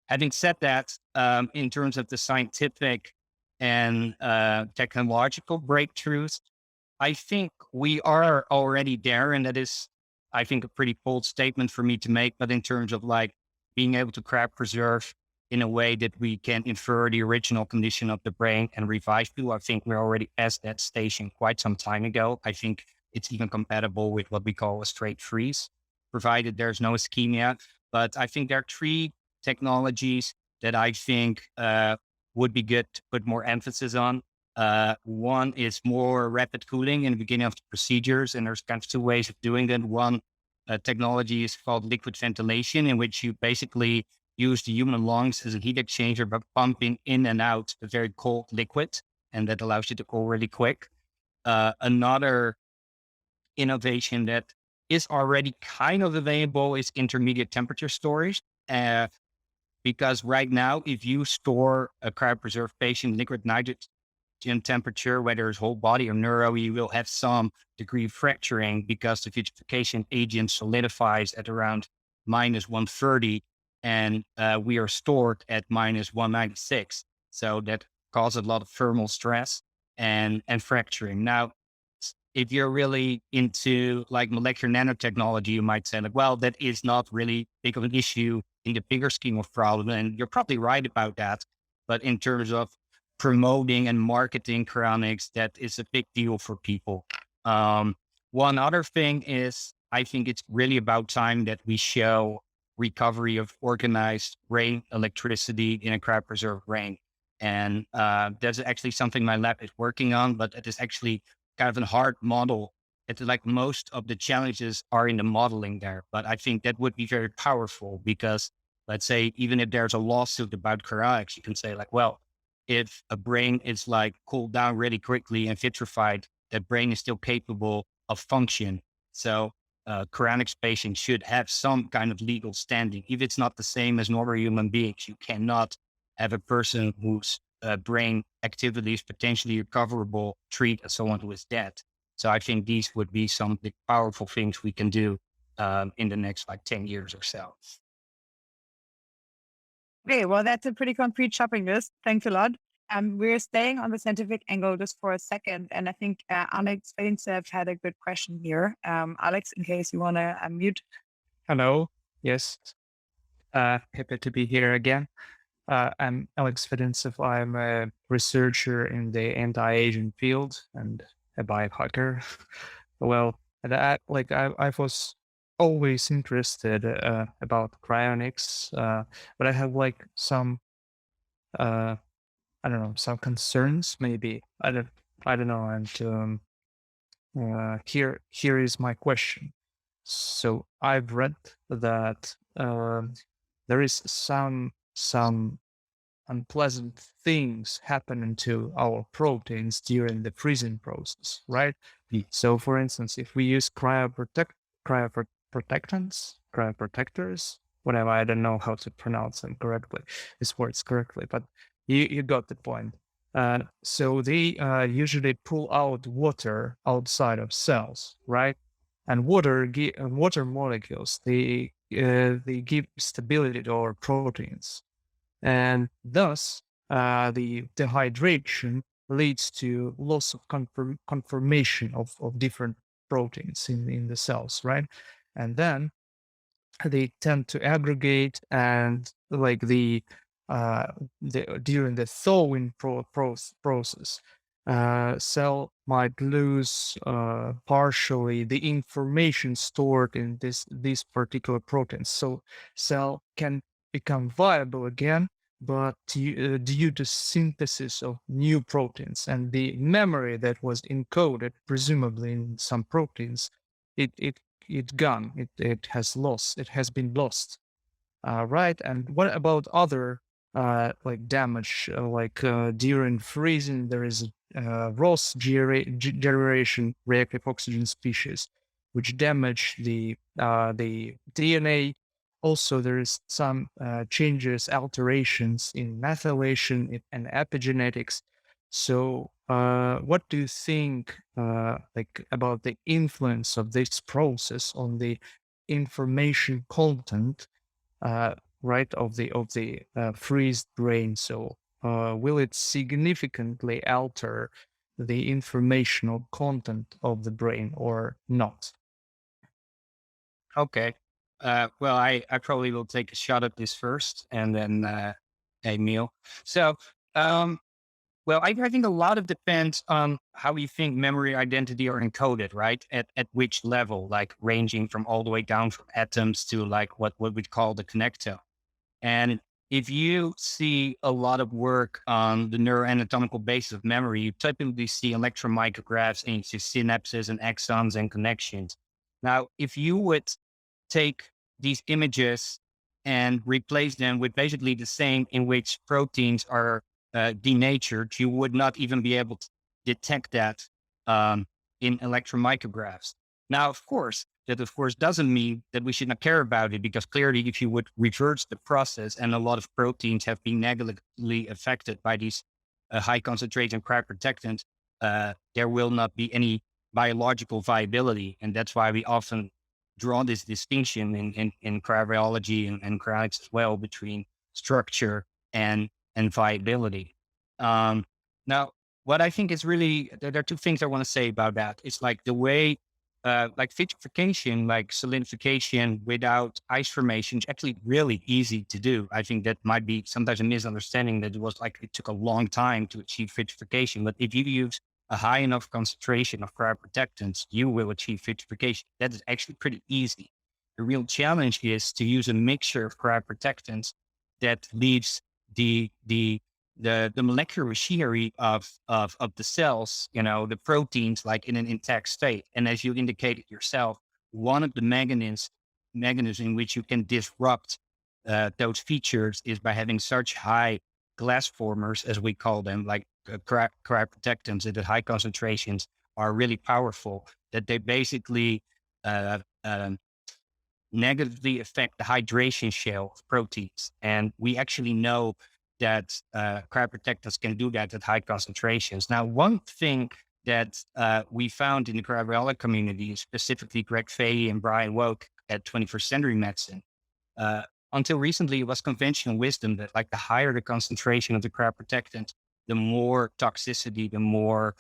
having said that, in terms of the scientific and technological breakthroughs, I think we are already there. And that is, I think, a pretty bold statement for me to make. But in terms of like being able to cryopreserve in a way that we can infer the original condition of the brain and revive people, I think we're already past that station quite some time ago. I think it's even compatible with what we call a straight freeze, provided there's no ischemia. But I think there are three technologies that I think would be good to put more emphasis on. One is more rapid cooling in the beginning of the procedures, and there's kind of two ways of doing that. One technology is called liquid ventilation, in which you basically use the human lungs as a heat exchanger by pumping in and out a very cold liquid, and that allows you to cool really quick. Another innovation that is already kind of available is intermediate temperature storage. Because right now, if you store a cryopreserved patient liquid nitrogen temperature, whether it's whole body or neuro, you will have some degree of fracturing because the vitrification agent solidifies at around minus 130, and we are stored at minus 196. So that causes a lot of thermal stress and fracturing. Now, if you're really into like molecular nanotechnology, you might say like, well, that is not really big of an issue in the bigger scheme of problem. And you're probably right about that. But in terms of promoting and marketing cryonics, that is a big deal for people. One other thing is, I think it's really about time that we show recovery of organized brain electricity in a cryopreserved brain. And that's actually something my lab is working on, but it is actually kind of a hard model. It's like most of the challenges are in the modeling there, but I think that would be very powerful because let's say, even if there's a lawsuit about cryonics, you can say like, well, if a brain is like cooled down really quickly and vitrified, that brain is still capable of function. So cryonics patients should have some kind of legal standing. If it's not the same as normal human beings, you cannot have a person whose brain activity is potentially recoverable treat as someone who is dead. So I think these would be some of the powerful things we can do in the next like 10 years or so. Okay, well, that's a pretty concrete shopping list. Thanks a lot. We're staying on the scientific angle just for a second, and I think Alex Feinstev had a good question here. Alex, in case you want to unmute. Hello. Yes. Happy to be here again. I'm Alex Fedinsev. I'm a researcher in the anti-aging field and a biohacker. Well, and I was always interested about cryonics, but I have like some I don't know, some concerns maybe. I don't know. And here is my question. So I've read that there is some unpleasant things happening to our proteins during the freezing process, right? So for instance, if we use cryoprotectors, whatever, I don't know how to pronounce them correctly, these words correctly, but you got the point. So they usually pull out water outside of cells, right? And water molecules, they give stability to our proteins. And thus, the dehydration leads to loss of conformation of different proteins in the cells, right? And then they tend to aggregate, and like during the thawing process, cell might lose partially the information stored in these particular proteins. So cell can become viable again, but due to synthesis of new proteins and the memory that was encoded, presumably in some proteins, it gone. It has been lost. Right. And what about other like damage? During freezing, there is ROS generation, reactive oxygen species, which damage the DNA. Also, there is some changes, alterations in methylation and epigenetics. So, what do you think, about the influence of this process on the information content, right, of the freezed brain? So, will it significantly alter the informational content of the brain or not? Okay. Well, I probably will take a shot at this first and then Emil. So Well, I think a lot of depends on how you think memory identity are encoded, right? At which level, like ranging from all the way down from atoms to like what we'd call the connectome. And if you see a lot of work on the neuroanatomical basis of memory, you typically see electron micrographs and you see synapses and axons and connections. Now, if you would take these images and replace them with basically the same in which proteins are denatured, you would not even be able to detect that um, in electron micrographs. Now, that of course doesn't mean that we should not care about it, because clearly if you would reverse the process, and a lot of proteins have been negatively affected by these high concentration cryoprotectants, there will not be any biological viability. And that's why we often draw this distinction in cryobiology and cryonics as well between structure and viability. Now, what I think is really, there are two things I want to say about that. It's like the way, like vitrification, like solidification without ice formation is actually really easy to do. I think that might be sometimes a misunderstanding, that it took a long time to achieve vitrification. But if you use a high enough concentration of cryoprotectants, you will achieve vitrification. That is actually pretty easy. The real challenge is to use a mixture of cryoprotectants that leaves the molecular machinery of the cells, the proteins, like in an intact state. And as you indicated yourself, one of the mechanisms in which you can disrupt those features is by having such high glass formers, as we call them, like cryoprotectants at high concentrations are really powerful, that they basically negatively affect the hydration shell of proteins. And we actually know that cryoprotectants can do that at high concentrations. Now, one thing that we found in the cryobiology community, specifically Greg Fahey and Brian Woke at 21st Century Medicine, until recently, it was conventional wisdom that like the higher the concentration of the cryoprotectant, the more toxicity, the more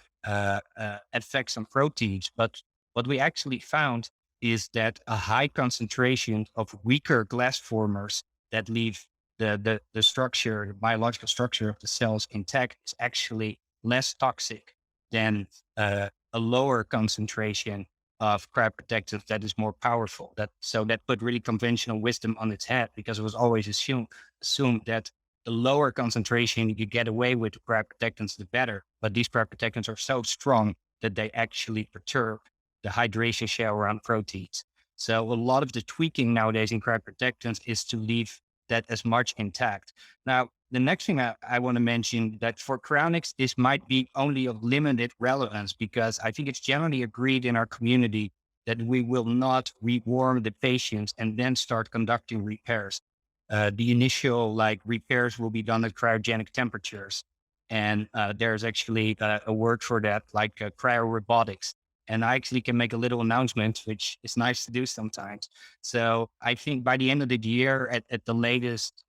effects on proteins. But what we actually found is that a high concentration of weaker glass formers that leave the structure, the biological structure of the cells intact, is actually less toxic than a lower concentration of cryoprotectants that is more powerful. So that put really conventional wisdom on its head, because it was always assumed that the lower concentration you get away with the cryoprotectants, the better. But these cryoprotectants are so strong that they actually perturb the hydration shell around proteins. So a lot of the tweaking nowadays in cryoprotectants is to leave that as much intact. Now, the next thing I want to mention, that for cryonics, this might be only of limited relevance, because I think it's generally agreed in our community that we will not rewarm the patients and then start conducting repairs. The initial repairs will be done at cryogenic temperatures. And there's actually a word for that, like cryorobotics. And I actually can make a little announcement, which is nice to do sometimes. So I think by the end of the year, at the latest,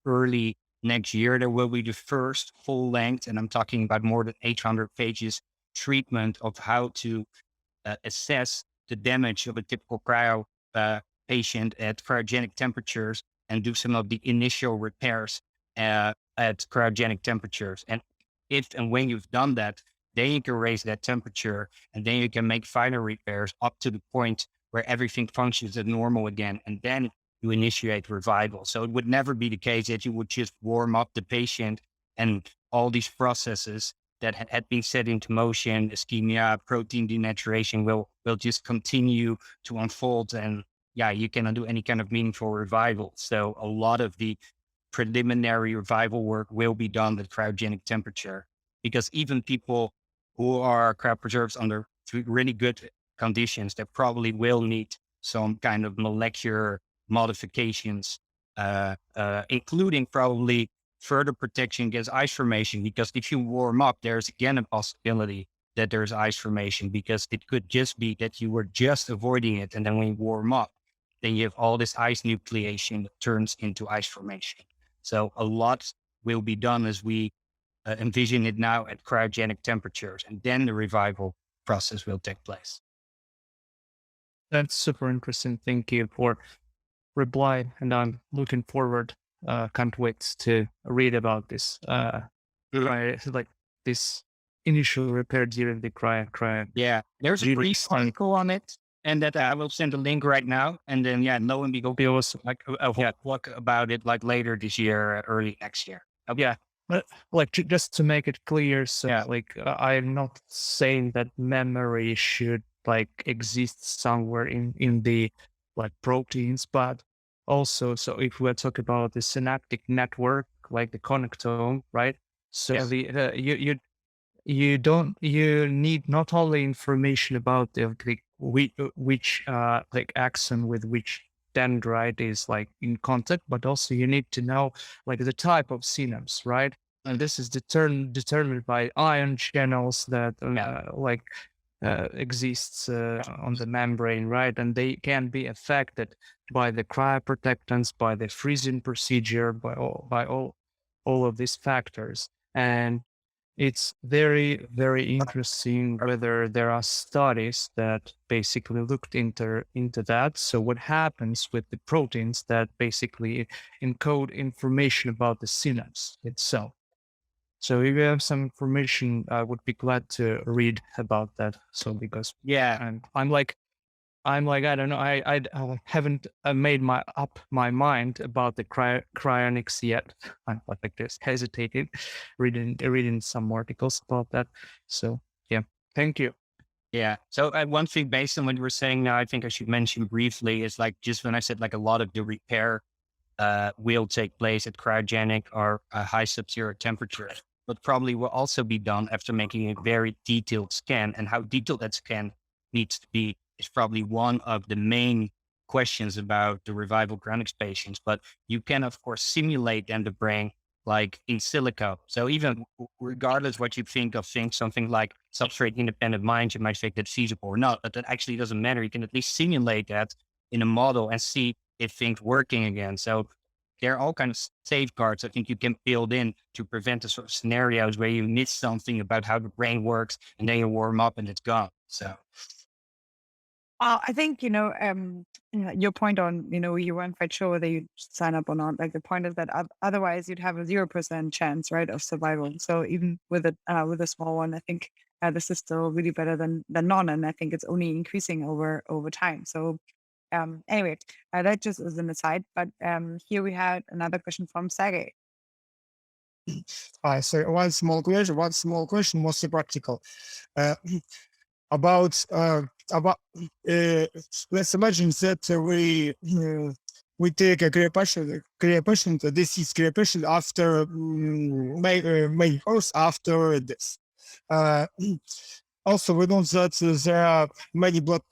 early next year, there will be the first full length, and I'm talking about more than 800 pages, treatment of how to assess the damage of a typical cryo patient at cryogenic temperatures and do some of the initial repairs at cryogenic temperatures. And if and when you've done that, then you can raise that temperature, and then you can make final repairs up to the point where everything functions as normal again. And then you initiate revival. So it would never be the case that you would just warm up the patient and all these processes that had been set into motion, ischemia, protein denaturation, will just continue to unfold. And you cannot do any kind of meaningful revival. So a lot of the preliminary revival work will be done at cryogenic temperature, because even people who are cryopreserved under really good conditions, they probably will need some kind of molecular modifications, including probably further protection against ice formation. Because if you warm up, there's again a possibility that there's ice formation, because it could just be that you were just avoiding it. And then when you warm up, then you have all this ice nucleation that turns into ice formation. So a lot will be done as we envision it now at cryogenic temperatures, and then the revival process will take place. That's super interesting. Thank you for reply, and I'm looking forward. Can't wait to read about this. this initial repair during the cryo. Yeah, there's a Really brief article on it, and that I will send a link right now. And then, no one will be like talk about it like later this year, early next year. Okay. Yeah, but like just to make it clear, so like I'm not saying that memory should like exist somewhere in the like proteins, but also, so if we're talking about the synaptic network, like the connectome, right? So you need not only information about the which like axon with which dendrite is like in contact, but also you need to know like the type of synapse, right? And this is determined by ion channels that exists on the membrane, right? And they can be affected by the cryoprotectants, by the freezing procedure, by all of these factors. And it's very, very interesting whether there are studies that basically looked into that. So what happens with the proteins that basically encode information about the synapse itself? So if you have some information, I would be glad to read about that. So because I'm like, I don't know, I haven't made up my mind about the cryonics yet. I'm like this, hesitating, reading some articles about that. So yeah, thank you. Yeah. So one thing based on what you were saying now, I think I should mention briefly is like just when I said like a lot of the repair will take place at cryogenic or high sub-zero temperature, but probably will also be done after making a very detailed scan. And how detailed that scan needs to be is probably one of the main questions about the revival cryonics patients. But you can, of course, simulate them the brain like in silico. So even regardless what you think of things, something like substrate independent minds, you might think that's feasible or not, but that actually doesn't matter. You can at least simulate that in a model and see if things working again. So there are all kinds of safeguards I think you can build in to prevent the sort of scenarios where you miss something about how the brain works and then you warm up and it's gone. So. I think, your point on, you weren't quite sure whether you'd sign up or not. Like the point is that otherwise you'd have a 0% chance, right, of survival. So even with a small one, I think this is still really better than none. And I think it's only increasing over time. So anyway, that just is an aside. But here we had another question from Sergey. So one small question, mostly practical. About let's imagine that we take a cryo patient, deceased cryo patient after main course after this. Also, we know that there are many blood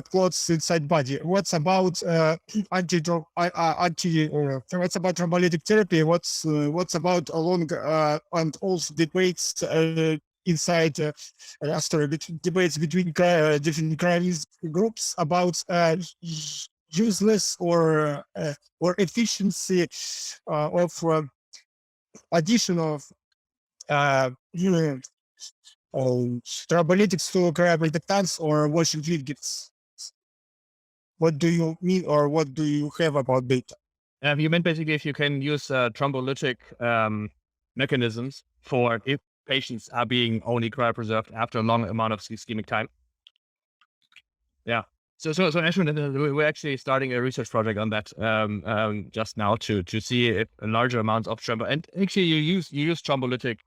clots inside body. What's about what's about thrombolytic therapy? What's about along and also debates inside after debates between different cryo groups about useless or efficiency of addition of thrombolytics to cryoprotectants or washing fluids. What do you mean, or what do you have about data? You meant basically if you can use thrombolytic mechanisms for if patients are being only cryopreserved after a long amount of ischemic time. Yeah. So Aschwin, we're actually starting a research project on that just now to see if a larger amount of and actually you use thrombolytic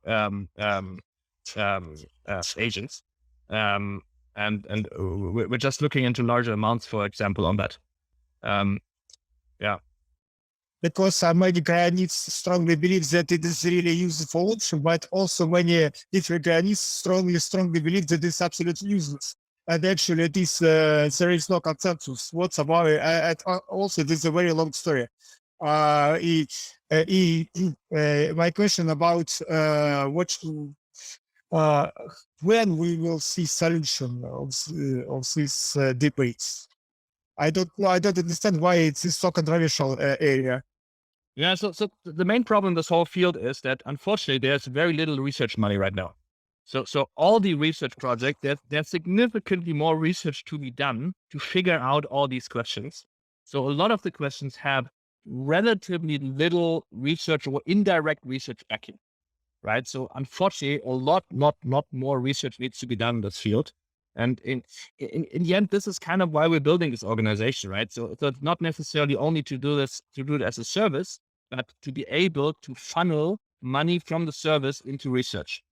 agents, and we're just looking into larger amounts, for example, on that. Yeah. Because many cryonists strongly believe that it is really useful option, but also many different cryonists strongly believe that it's absolutely useless. And actually, this there is no consensus. What's about it? Also, this is a very long story. My question about when we will see solution of these debates. I don't know. I don't understand why it's so controversial area. Yeah. So the main problem in this whole field is that unfortunately there's very little research money right now. So all the research projects, there's significantly more research to be done to figure out all these questions. So a lot of the questions have relatively little research or indirect research backing, right? So unfortunately, a lot more research needs to be done in this field. And in the end, this is kind of why we're building this organization, right? So it's not necessarily only to do it as a service, but to be able to funnel money from the service into research,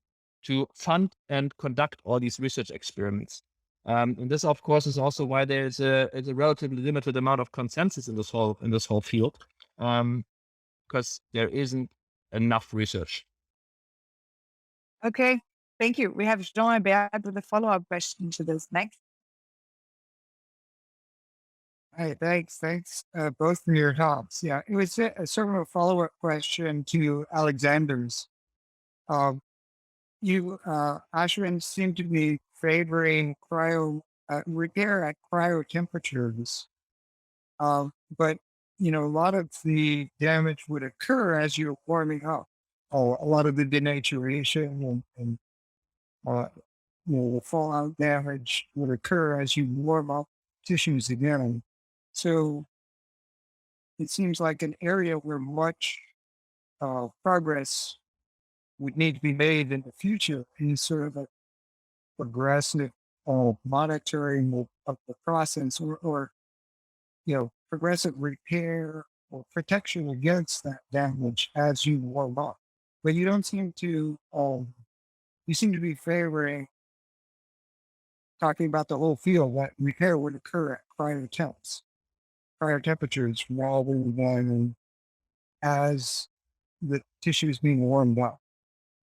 to fund and conduct all these research experiments. And this, of course, is also why there's a relatively limited amount of consensus in this whole field, because there isn't enough research. Okay, thank you. We have Jean-Hubert with a follow-up question to this next. Hi, thanks. Both for your talks. Yeah, it was a sort of a follow-up question to Alexander's. Aschwin seem to be favoring repair at cryo temperatures. But, a lot of the damage would occur as you're warming up. Oh, a lot of the denaturation and the fallout damage would occur as you warm up tissues again. So it seems like an area where much progress would need to be made in the future in sort of a progressive monitoring of the process or progressive repair or protection against that damage as you warm up. But you don't seem to, you seem to be favoring talking about the whole field that repair would occur at cryo temperatures rather than as the tissue is being warmed up.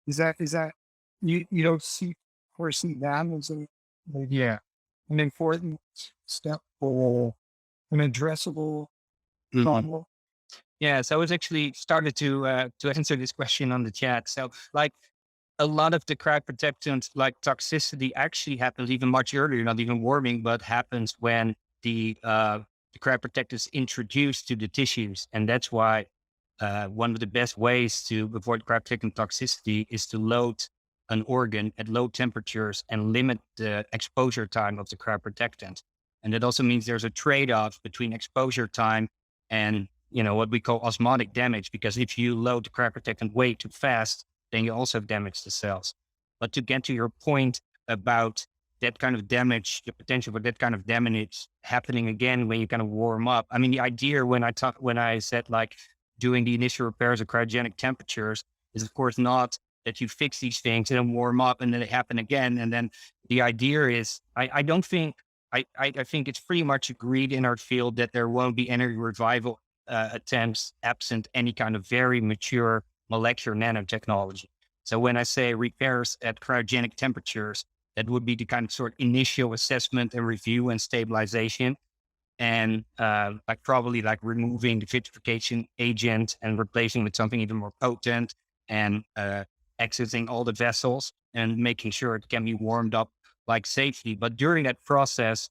Is that you don't foresee that as an important step for an addressable problem? Yeah, so I was actually started to answer this question on the chat. So like a lot of the cryoprotectant like toxicity actually happens even much earlier, not even warming, but happens when the cryoprotectant is introduced to the tissues. And that's why one of the best ways to avoid cryoprotectant toxicity is to load an organ at low temperatures and limit the exposure time of the cryoprotectant. And that also means there's a trade-off between exposure time and what we call osmotic damage, because if you load the cryoprotectant way too fast, then you also damage the cells. But to get to your point about that kind of damage, the potential for that kind of damage happening again when you kind of warm up. I mean, the idea when I said like doing the initial repairs at cryogenic temperatures is of course not that you fix these things and then warm up and then they happen again. And then the idea is, I think it's pretty much agreed in our field that there won't be any revival attempts absent any kind of very mature molecular nanotechnology. So when I say repairs at cryogenic temperatures, that would be the kind of sort of initial assessment and review and stabilization. And probably removing the vitrification agent and replacing with something even more potent and exiting all the vessels and making sure it can be warmed up safely. But during that process,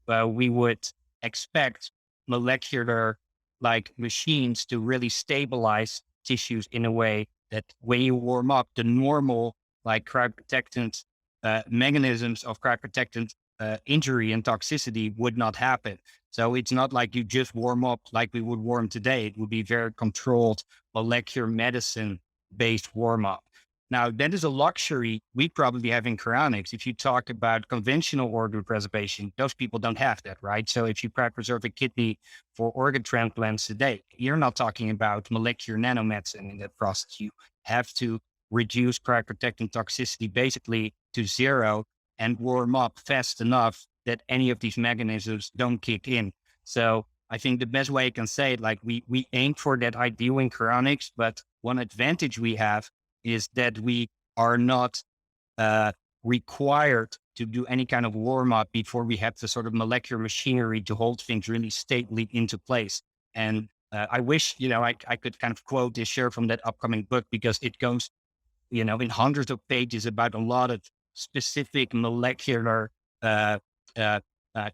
we would expect molecular machines to really stabilize tissues in a way that when you warm up, the normal cryoprotectant mechanisms of cryoprotectant injury and toxicity would not happen. So it's not like you just warm up like we would warm today. It would be very controlled molecular medicine based warm up. Now, that is a luxury we probably have in cryonics. If you talk about conventional organ preservation, those people don't have that, right? So if you cryopreserve a kidney for organ transplants today, you're not talking about molecular nanomedicine in that process. You have to reduce cryoprotectant toxicity basically to zero and warm up fast enough that any of these mechanisms don't kick in. So I think the best way I can say it, we aim for that ideal in cryonics, but one advantage we have is that we are not required to do any kind of warm up before we have the sort of molecular machinery to hold things really stably into place. And I wish, I could kind of quote this here from that upcoming book, because it goes, in hundreds of pages about a lot of specific molecular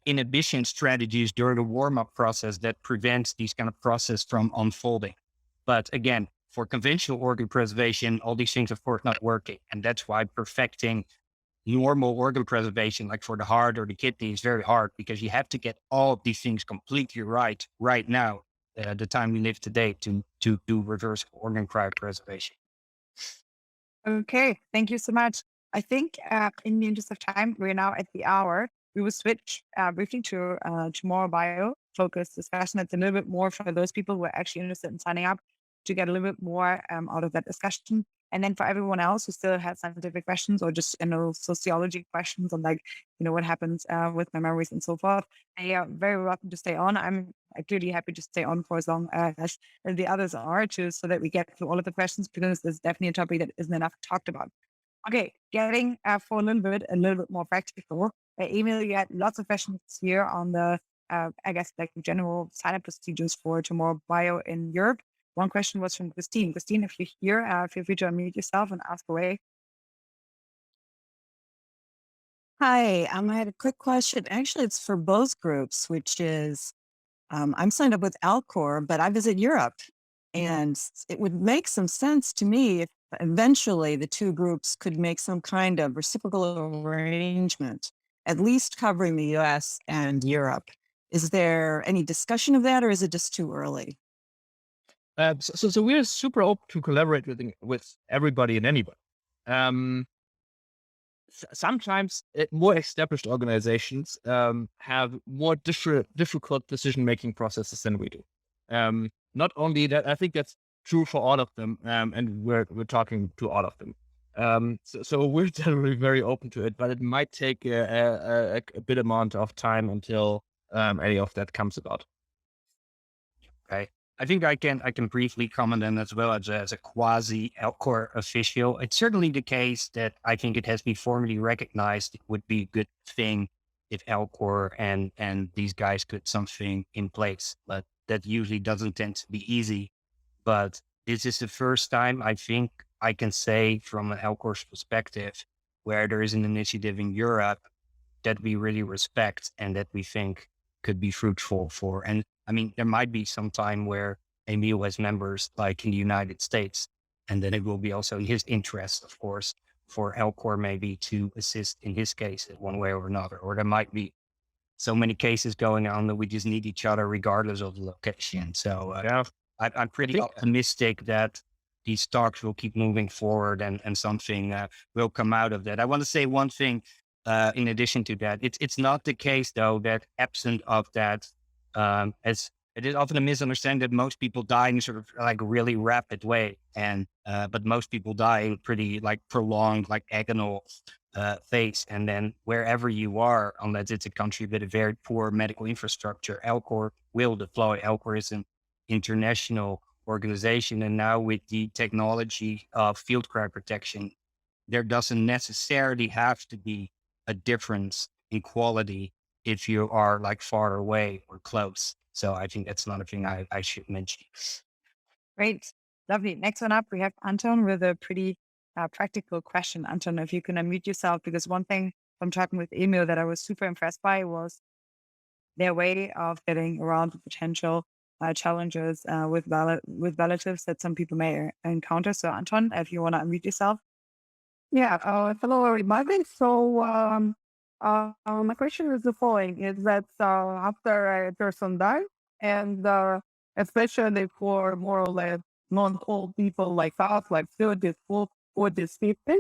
inhibition strategies during the warm-up process that prevents these kind of process from unfolding. But again, for conventional organ preservation, all these things, of course, not working. And that's why perfecting normal organ preservation, like for the heart or the kidney, is very hard, because you have to get all of these things completely right now, the time we live today, to do reverse organ cryopreservation. Okay, thank you so much. I think in the interest of time, we're now at the hour. We will switch briefly to Tomorrow Bio focused discussion. It's a little bit more for those people who are actually interested in signing up to get a little bit more out of that discussion. And then for everyone else who still has scientific questions or just sociology questions on what happens with my memories and so forth, they are very welcome to stay on. I'm clearly happy to stay on for as long as the others are too, so that we get through all of the questions, because there's definitely a topic that isn't enough talked about. Okay, getting for a little bit more practical. Emil, you had lots of questions here on the, I guess, like general sign-up procedures for Tomorrow Bio in Europe. One question was from Christine. Christine, if you're here, feel free to unmute yourself and ask away. Hi, I had a quick question. Actually, it's for both groups, which is I'm signed up with Alcor, but I visit Europe. And it would make some sense to me if eventually the two groups could make some kind of reciprocal arrangement, at least covering the US and Europe. Is there any discussion of that, or is it just too early? So we're super open to collaborate with everybody and anybody. Sometimes more established organizations have more difficult decision-making processes than we do. Not only that, I think that's true for all of them, and we're talking to all of them. So we're generally very open to it, but it might take a bit amount of time until any of that comes about. Okay. I think I can briefly comment on as well as a quasi Alcor official. It's certainly the case that I think it has been formally recognized. It would be a good thing if Alcor and these guys put something in place, but that usually doesn't tend to be easy. But this is the first time I think I can say from an Alcor's perspective where there is an initiative in Europe that we really respect and that we think could be fruitful for. And I mean, there might be some time where Emil has members like in the United States, and then it will be also in his interest, of course, for Alcor maybe to assist in his case in one way or another. Or there might be so many cases going on that we just need each other regardless of the location. So I'm pretty optimistic that these talks will keep moving forward and something will come out of that. I want to say one thing in addition to that. It's not the case, though, that absent of that, as it is often a misunderstanding that most people die in sort of like really rapid way. And but most people die in pretty like prolonged, like agonal phase. And then wherever you are, unless it's a country with a very poor medical infrastructure, Alcor will deploy. Alcor is an international organization. And now with the technology of field cryo protection, there doesn't necessarily have to be a difference in quality if you are like far away or close. So I think that's another thing I should mention. Great. Lovely. Next one up, we have Anton with a pretty practical question. Anton, if you can unmute yourself, because one thing from talking with Emil that I was super impressed by was their way of getting around the potential challenges with relatives that some people may encounter. So Anton, if you want to unmute yourself. Yeah, hello everybody. So my question is the following: is that after a person dies, and especially for more or less non-old people like us, like 30s, 40s, 50s,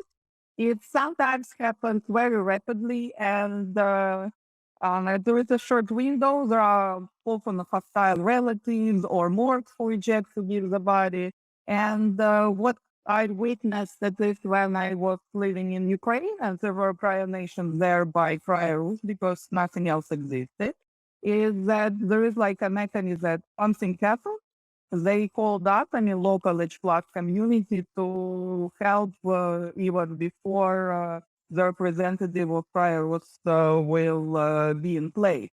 it sometimes happens very rapidly, and there is a short window. There are often hostile relatives or morgues who reject to give the body, and what I witnessed this when I was living in Ukraine, and there were cryonations there by cryos because nothing else existed, is that there is like a mechanism that something happened. They called up a local H+ community to help even before the representative of cryos will be in place.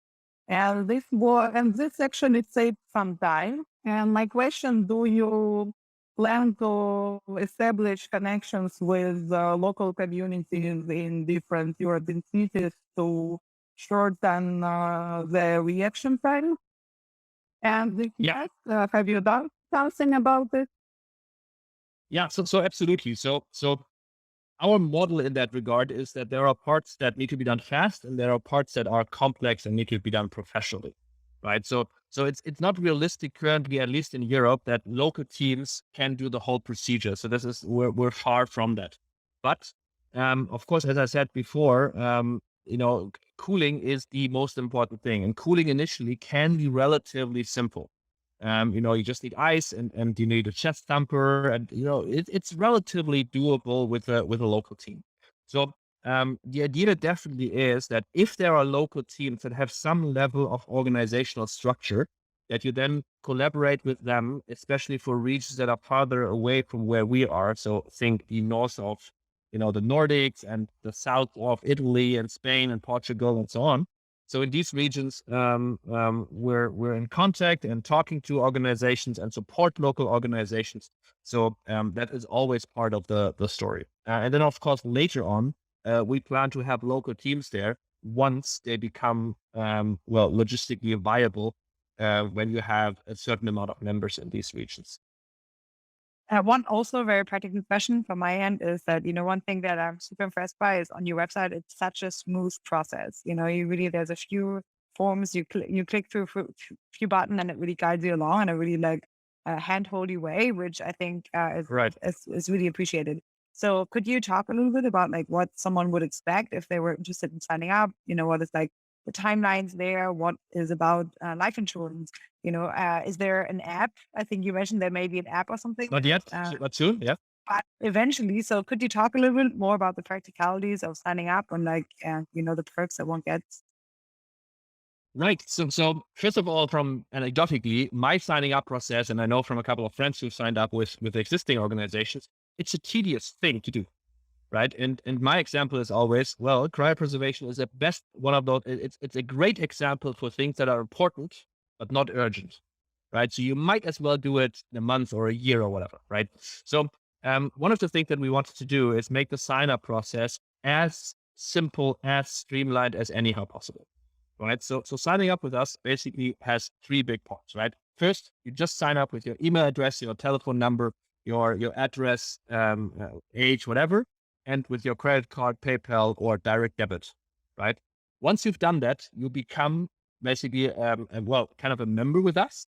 And this actually saved some time. And my question, do you plan to establish connections with local communities in different European cities to shorten the reaction time? And if yes, have you done something about it? Yeah, so absolutely. So our model in that regard is that there are parts that need to be done fast, and there are parts that are complex and need to be done professionally, right? So So it's not realistic currently, at least in Europe, that local teams can do the whole procedure. So we're far from that. But of course, as I said before, cooling is the most important thing, and cooling initially can be relatively simple. You just need ice and you need a chest thumper, and it's relatively doable with a local team. So the idea definitely is that if there are local teams that have some level of organizational structure, that you then collaborate with them, especially for regions that are farther away from where we are. So think the north of, the Nordics and the south of Italy and Spain and Portugal and so on. So in these regions, we're in contact and talking to organizations and support local organizations. So that is always part of the story. And then, of course, later on, we plan to have local teams there once they become, logistically viable when you have a certain amount of members in these regions. One also very practical question from my end is that, one thing that I'm super impressed by is on your website, it's such a smooth process. There's a few forms, you click through a few buttons and it really guides you along in a really hand-holdy way, which I think is really appreciated. So could you talk a little bit about what someone would expect if they were interested in signing up? What is the timelines there? What is about life insurance? Is there an app? I think you mentioned there may be an app or something. Not yet, but soon, yeah. But eventually, so could you talk a little bit more about the practicalities of signing up and the perks that one gets? Right. So first of all, from anecdotally, my signing up process, and I know from a couple of friends who signed up with existing organizations, it's a tedious thing to do. Right. And my example is always, cryopreservation is the best one of those. It's a great example for things that are important, but not urgent. Right. So you might as well do it in a month or a year or whatever. Right. So one of the things that we wanted to do is make the sign up process as simple, as streamlined as anyhow possible. Right. So signing up with us basically has three big parts. Right. First, you just sign up with your email address, your telephone number, your address, age, whatever, and with your credit card, PayPal, or direct debit, right? Once you've done that, you become basically, kind of a member with us.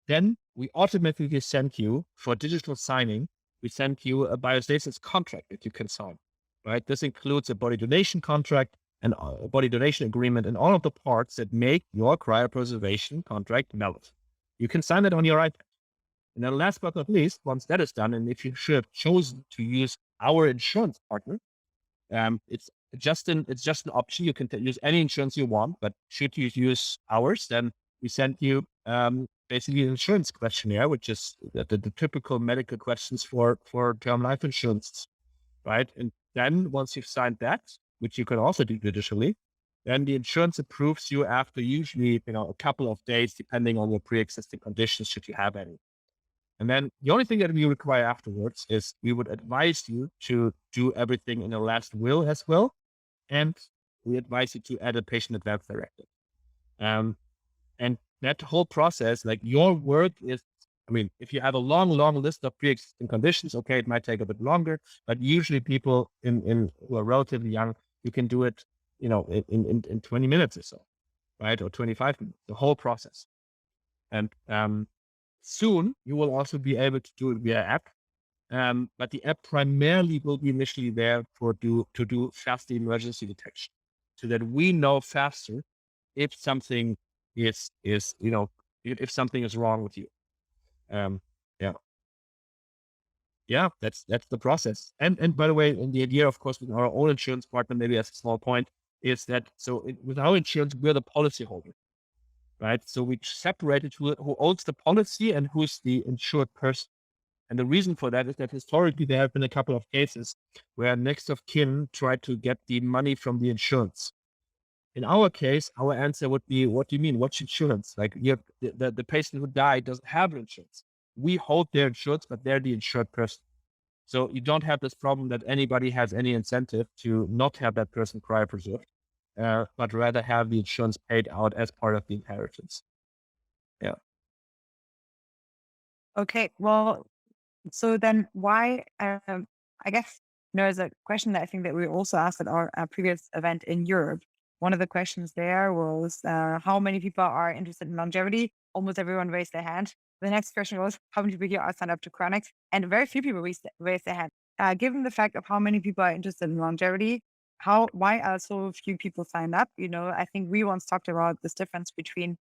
Then we automatically send you, for digital signing, we send you a biostasis contract that you can sign, right? This includes a body donation contract and a body donation agreement and all of the parts that make your cryopreservation contract valid. You can sign it on your iPad. And then last but not least, once that is done, and if you should have chosen to use our insurance partner, it's just an option. You can use any insurance you want, but should you use ours, then we send you basically an insurance questionnaire, which is the typical medical questions for term life insurance, right? And then once you've signed that, which you can also do digitally, then the insurance approves you after usually a couple of days, depending on your pre-existing conditions, should you have any. And then the only thing that we require afterwards is we would advise you to do everything in the last will as well. And we advise you to add a patient advance directive. And that whole process, your work is, if you have a long list of pre-existing conditions, okay, it might take a bit longer, but usually people who are relatively young, you can do it, in 20 minutes or so, right? Or 25 minutes, the whole process. And, soon, you will also be able to do it via app, but the app primarily will be initially there to do fast emergency detection, so that we know faster if something is if something is wrong with you. That's the process. And by the way, and the idea, of course, with our own insurance partner, maybe as a small point, is that with our insurance, we're the policyholder. Right. So we separated who owns the policy and who's the insured person. And the reason for that is that historically there have been a couple of cases where next of kin tried to get the money from the insurance. In our case, our answer would be, what do you mean? What's insurance? The patient who died doesn't have insurance. We hold their insurance, but they're the insured person. So you don't have this problem that anybody has any incentive to not have that person cryopreserved. But rather have the insurance paid out as part of the inheritance. Yeah. Okay. Well, so then why, I guess, there's a question that I think that we also asked at our previous event in Europe. One of the questions there was how many people are interested in longevity. almost everyone raised their hand. The next question was, how many people are signed up to Cryonics? And very few people raised their hand. Given the fact of how many people are interested in longevity, why are so few people signed up? I think we once talked about this difference between,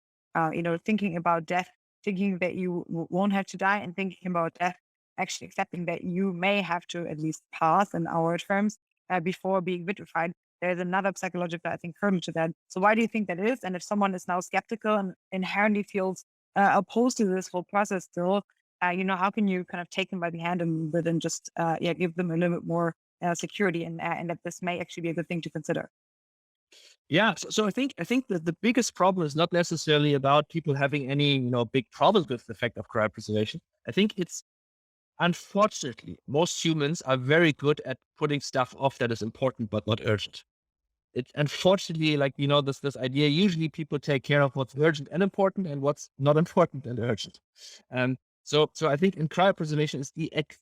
thinking about death, thinking that you won't have to die, and thinking about death, actually accepting that you may have to at least pass in our terms before being vitrified. There's another psychological, I think, hurdle to that. So why do you think that is? And if someone is now skeptical and inherently feels opposed to this whole process still, how can you kind of take them by the hand and then just give them a little bit more security and that this may actually be a good thing to consider? Yeah, so I think that the biggest problem is not necessarily about people having any big problems with the effect of cryopreservation. I think it's, unfortunately, most humans are very good at putting stuff off that is important but not urgent. It unfortunately, this idea, usually people take care of what's urgent and important and what's not important and urgent. So I think in cryopreservation is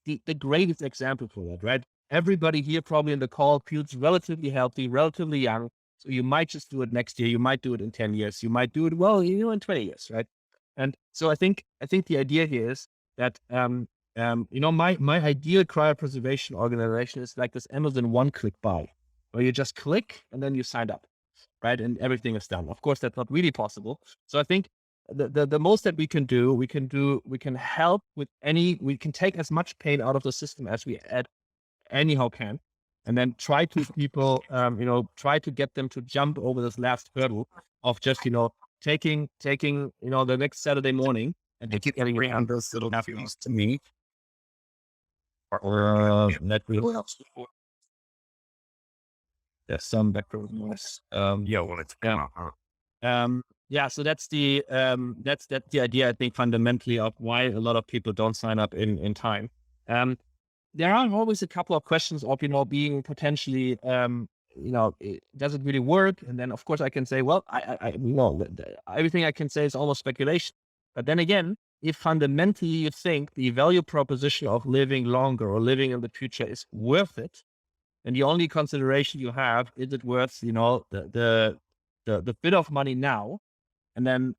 the greatest example for that, right? Everybody here probably in the call feels relatively healthy, relatively young. So you might just do it next year. You might do it in 10 years. You might do it, in 20 years, right? And so I think the idea here is that, my ideal cryopreservation organization is like this Amazon one-click buy, where you just click and then you sign up, right? And everything is done. Of course, that's not really possible. So I think the most that we can do, we can help with we can take as much pain out of the system as we anyhow can, and then try to try to get them to jump over this last hurdle of just, taking, the next Saturday morning and they keep getting around those little napkins to me. Or that really helps. There's some background noise. So that's the idea, I think, fundamentally of why a lot of people don't sign up in time. There are always a couple of questions of, being potentially, does it really work? And then of course I can say, well, everything I can say is almost speculation. But then again, if fundamentally you think the value proposition of living longer or living in the future is worth it, and the only consideration you have, is it worth, the bit of money now, and then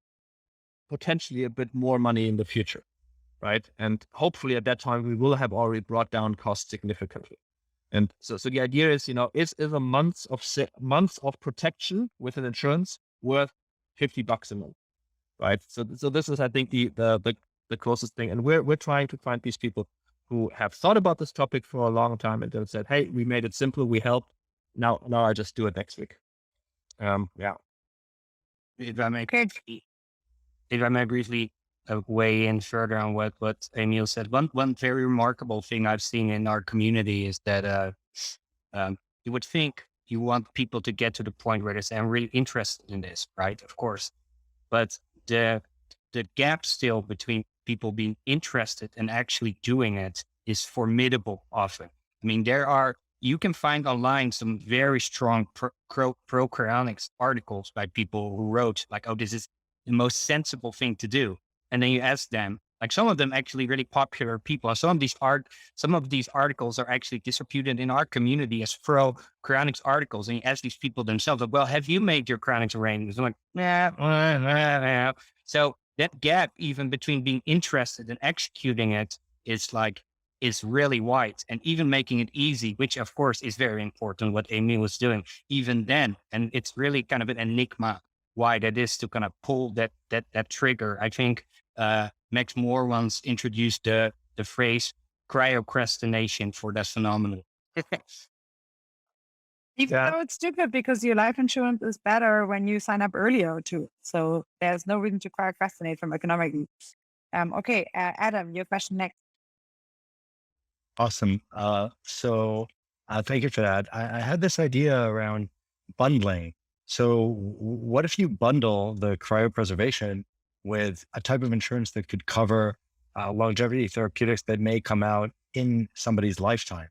potentially a bit more money in the future, right? And hopefully at that time, we will have already brought down costs significantly. And so the idea is, is a month of protection with an insurance worth $50 a month, right? So this is, I think, the closest thing. And we're trying to find these people who have thought about this topic for a long time and then said, hey, we made it simple, we helped. Now I just do it next week. If I may briefly weigh in further on what Emil said, one very remarkable thing I've seen in our community is that you would think you want people to get to the point where they say, I'm really interested in this, right? Of course. But the gap still between people being interested and actually doing it is formidable often. I mean, you can find online some very strong pro cryonics articles by people who wrote like, oh, this is the most sensible thing to do. And then you ask them, like some of them actually really popular people. Some of these articles are actually distributed in our community as pro cryonics articles. And you ask these people themselves, like, well, have you made your cryonics arrangements? I'm like, yeah. So that gap even between being interested and executing it is really wide, and even making it easy, which of course is very important, what Emil was doing even then. And it's really kind of an enigma why that is to kind of pull that trigger. I think Max Moore once introduced the phrase cryocrastination for that phenomenon. Even though it's stupid because your life insurance is better when you sign up earlier too. So there's no reason to cryocrastinate from economic needs. Okay, Adam, your question next. Awesome. So thank you for that. I had this idea around bundling. So what if you bundle the cryopreservation with a type of insurance that could cover longevity therapeutics that may come out in somebody's lifetime?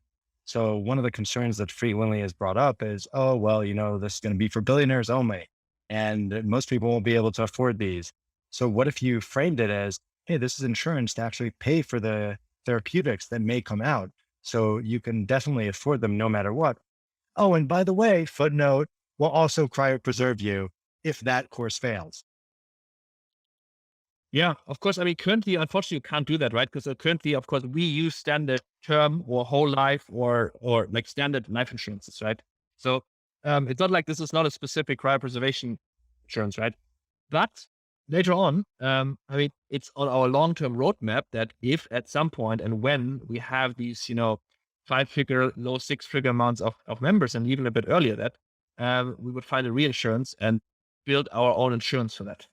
So one of the concerns that frequently is brought up is, oh, well, this is going to be for billionaires only, and most people won't be able to afford these. So what if you framed it as, hey, this is insurance to actually pay for the therapeutics that may come out, so you can definitely afford them no matter what. Oh, and by the way, footnote, we'll also cryopreserve you if that course fails. Yeah, of course. I mean, currently, unfortunately, you can't do that, right? Because currently, of course, we use standard term or whole life or like standard life insurances, right? So it's not like this is not a specific cryopreservation insurance, right? But later on, I mean, it's on our long-term roadmap that if at some point and when we have these, 5-figure, low 6-figure amounts of members, and even a bit earlier that, we would find a reinsurance and build our own insurance for that,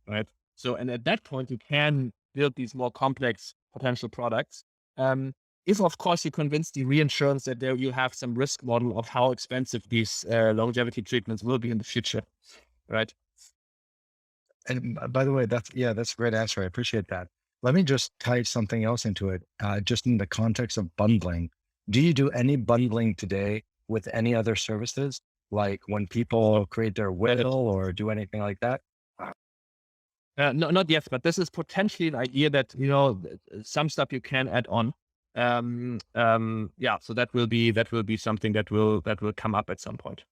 right? So, and at that point, you can build these more complex potential products. If, of course, you convince the reinsurance that there you have some risk model of how expensive these longevity treatments will be in the future, right? And by the way, that's a great answer. I appreciate that. Let me just tie something else into it, just in the context of bundling. Do you do any bundling today with any other services, like when people create their will or do anything like that? No, not yet, but this is potentially an idea that, some stuff you can add on. Yeah, so that will be something that will come up at some point.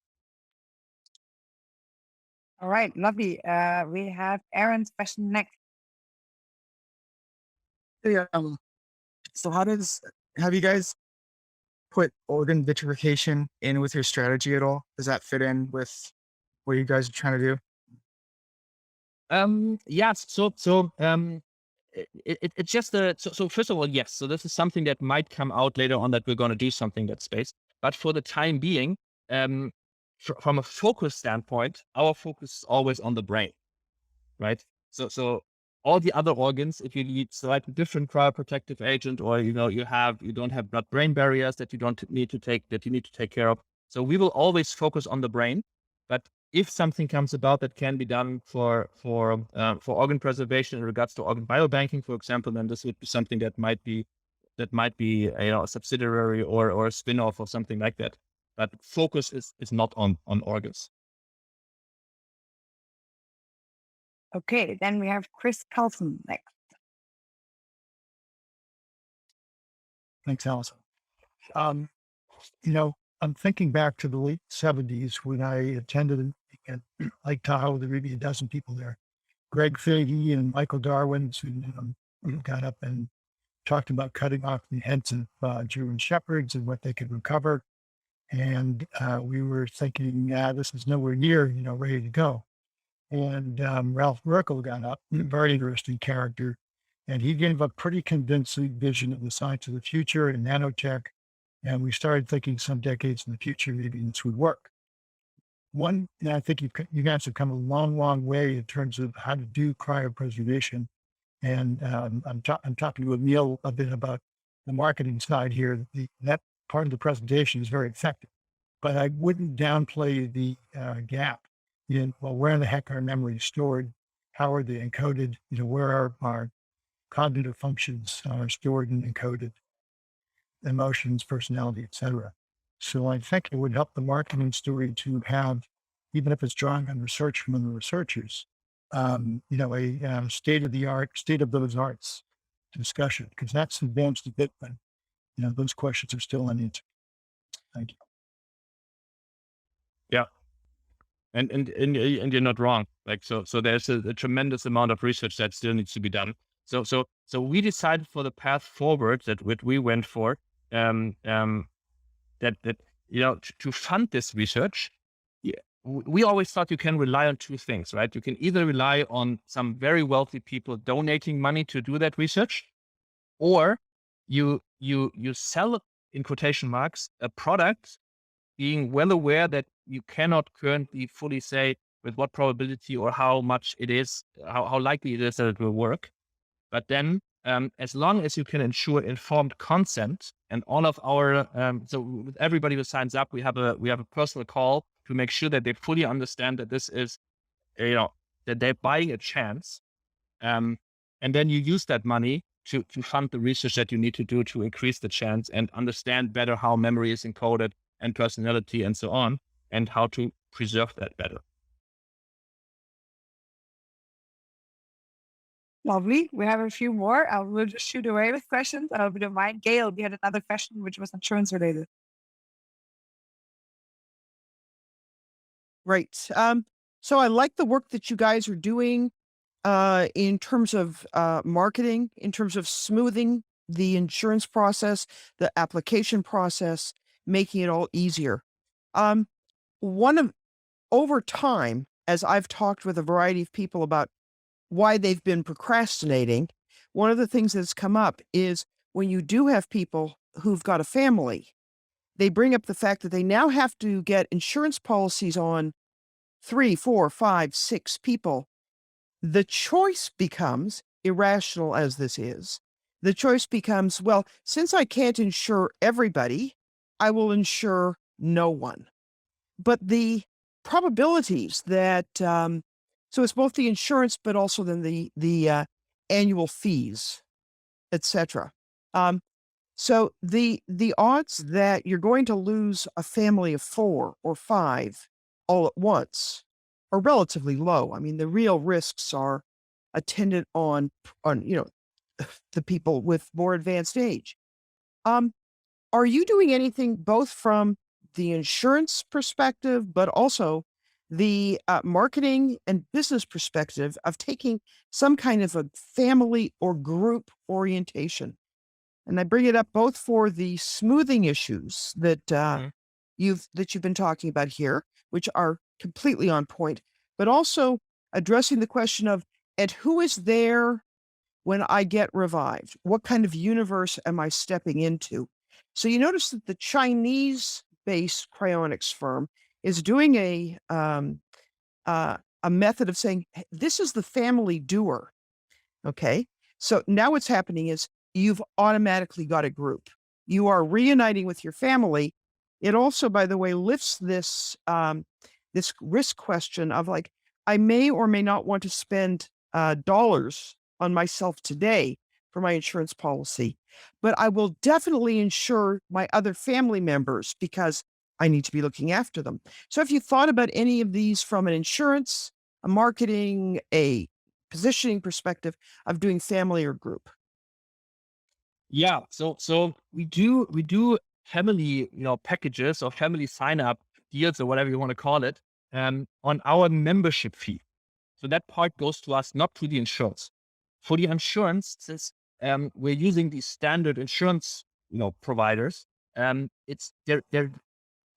All right, lovely. We have Aaron's question next. Yeah. So have you guys put organ vitrification in with your strategy at all? Does that fit in with what you guys are trying to do? Yes. So it's just so first of all, yes. So this is something that might come out later on that we're going to do something in that space. But for the time being, from a focus standpoint, our focus is always on the brain, right? So all the other organs, if you need slightly different cryoprotective agent, or you don't have blood-brain barriers that you need to take care of. So we will always focus on the brain. But if something comes about that can be done for organ preservation in regards to organ biobanking, for example, then this would be something that might be a subsidiary or a spin-off or something like that. But focus is not on organs. Okay, then we have Chris Carlson next. Thanks, Allison. I'm thinking back to the late 70s when I attended at Lake Tahoe. There may be a dozen people there. Greg Fahey and Michael Darwin got up and talked about cutting off the heads of German shepherds and what they could recover. And we were thinking, this is nowhere near, ready to go. And Ralph Merkel got up, a very interesting character, and he gave a pretty convincing vision of the science of the future and nanotech. And we started thinking some decades in the future, maybe this would work. And I think you guys have come a long, long way in terms of how to do cryopreservation. And I'm talking to Emil a bit about the marketing side here. That part of the presentation is very effective, but I wouldn't downplay the gap in, well, where in the heck are memories stored? How are they encoded? Where are our cognitive functions stored and encoded? Emotions, personality, etc. So I think it would help the marketing story to have, even if it's drawing on research from the researchers, a state of those arts discussion, because that's advanced a bit, but those questions are still unanswered. Thank you. Yeah. And you're not wrong. Like, so there's a tremendous amount of research that still needs to be done. So we decided for the path forward that we went for, that to fund this research, we always thought you can rely on two things, right? You can either rely on some very wealthy people donating money to do that research, or you sell, in quotation marks, a product, being well aware that you cannot currently fully say with what probability or how much it is, how likely it is that it will work. But then, as long as you can ensure informed consent, and all of our, so with everybody who signs up, we have a personal call to make sure that they fully understand that this is, that they're buying a chance. And then you use that money to fund the research that you need to do to increase the chance and understand better how memory is encoded and personality and so on, and how to preserve that better. Lovely. We have a few more. I will just shoot away with questions. I hope you don't mind. Gail, we had another question which was insurance related. Right. So I like the work that you guys are doing. in terms of marketing, in terms of smoothing the insurance process, the application process, making it all easier. Over time, as I've talked with a variety of people about why they've been procrastinating, one of the things that's come up is when you do have people who've got a family, they bring up the fact that they now have to get insurance policies on 3, 4, 5, 6 people. The choice becomes, irrational as this is, the choice becomes, well, since I can't insure everybody, I will insure no one. But the probabilities that, so it's both the insurance, but also then the annual fees, etc. So the odds that you're going to lose a family of 4 or 5 all at once are relatively low. I mean, the real risks are attendant on the people with more advanced age. Are you doing anything both from the insurance perspective, but also the marketing and business perspective of taking some kind of a family or group orientation? And I bring it up both for the smoothing issues that you've been talking about here, which are completely on point, but also addressing the question of, and who is there when I get revived? What kind of universe am I stepping into? So you notice that the Chinese-based cryonics firm is doing a method of saying, "Hey, this is the family doer." Okay, so now what's happening is you've automatically got a group. You are reuniting with your family. It also, by the way, lifts this this risk question of like, I may or may not want to spend dollars on myself today for my insurance policy, but I will definitely insure my other family members because I need to be looking after them. So if you thought about any of these from an insurance, a marketing, a positioning perspective of doing family or group. Yeah, so we do family, packages or family sign up deals or whatever you want to call it, on our membership fee. So that part goes to us, not to the insurance. For the insurance, since we're using these standard insurance, providers, it's they're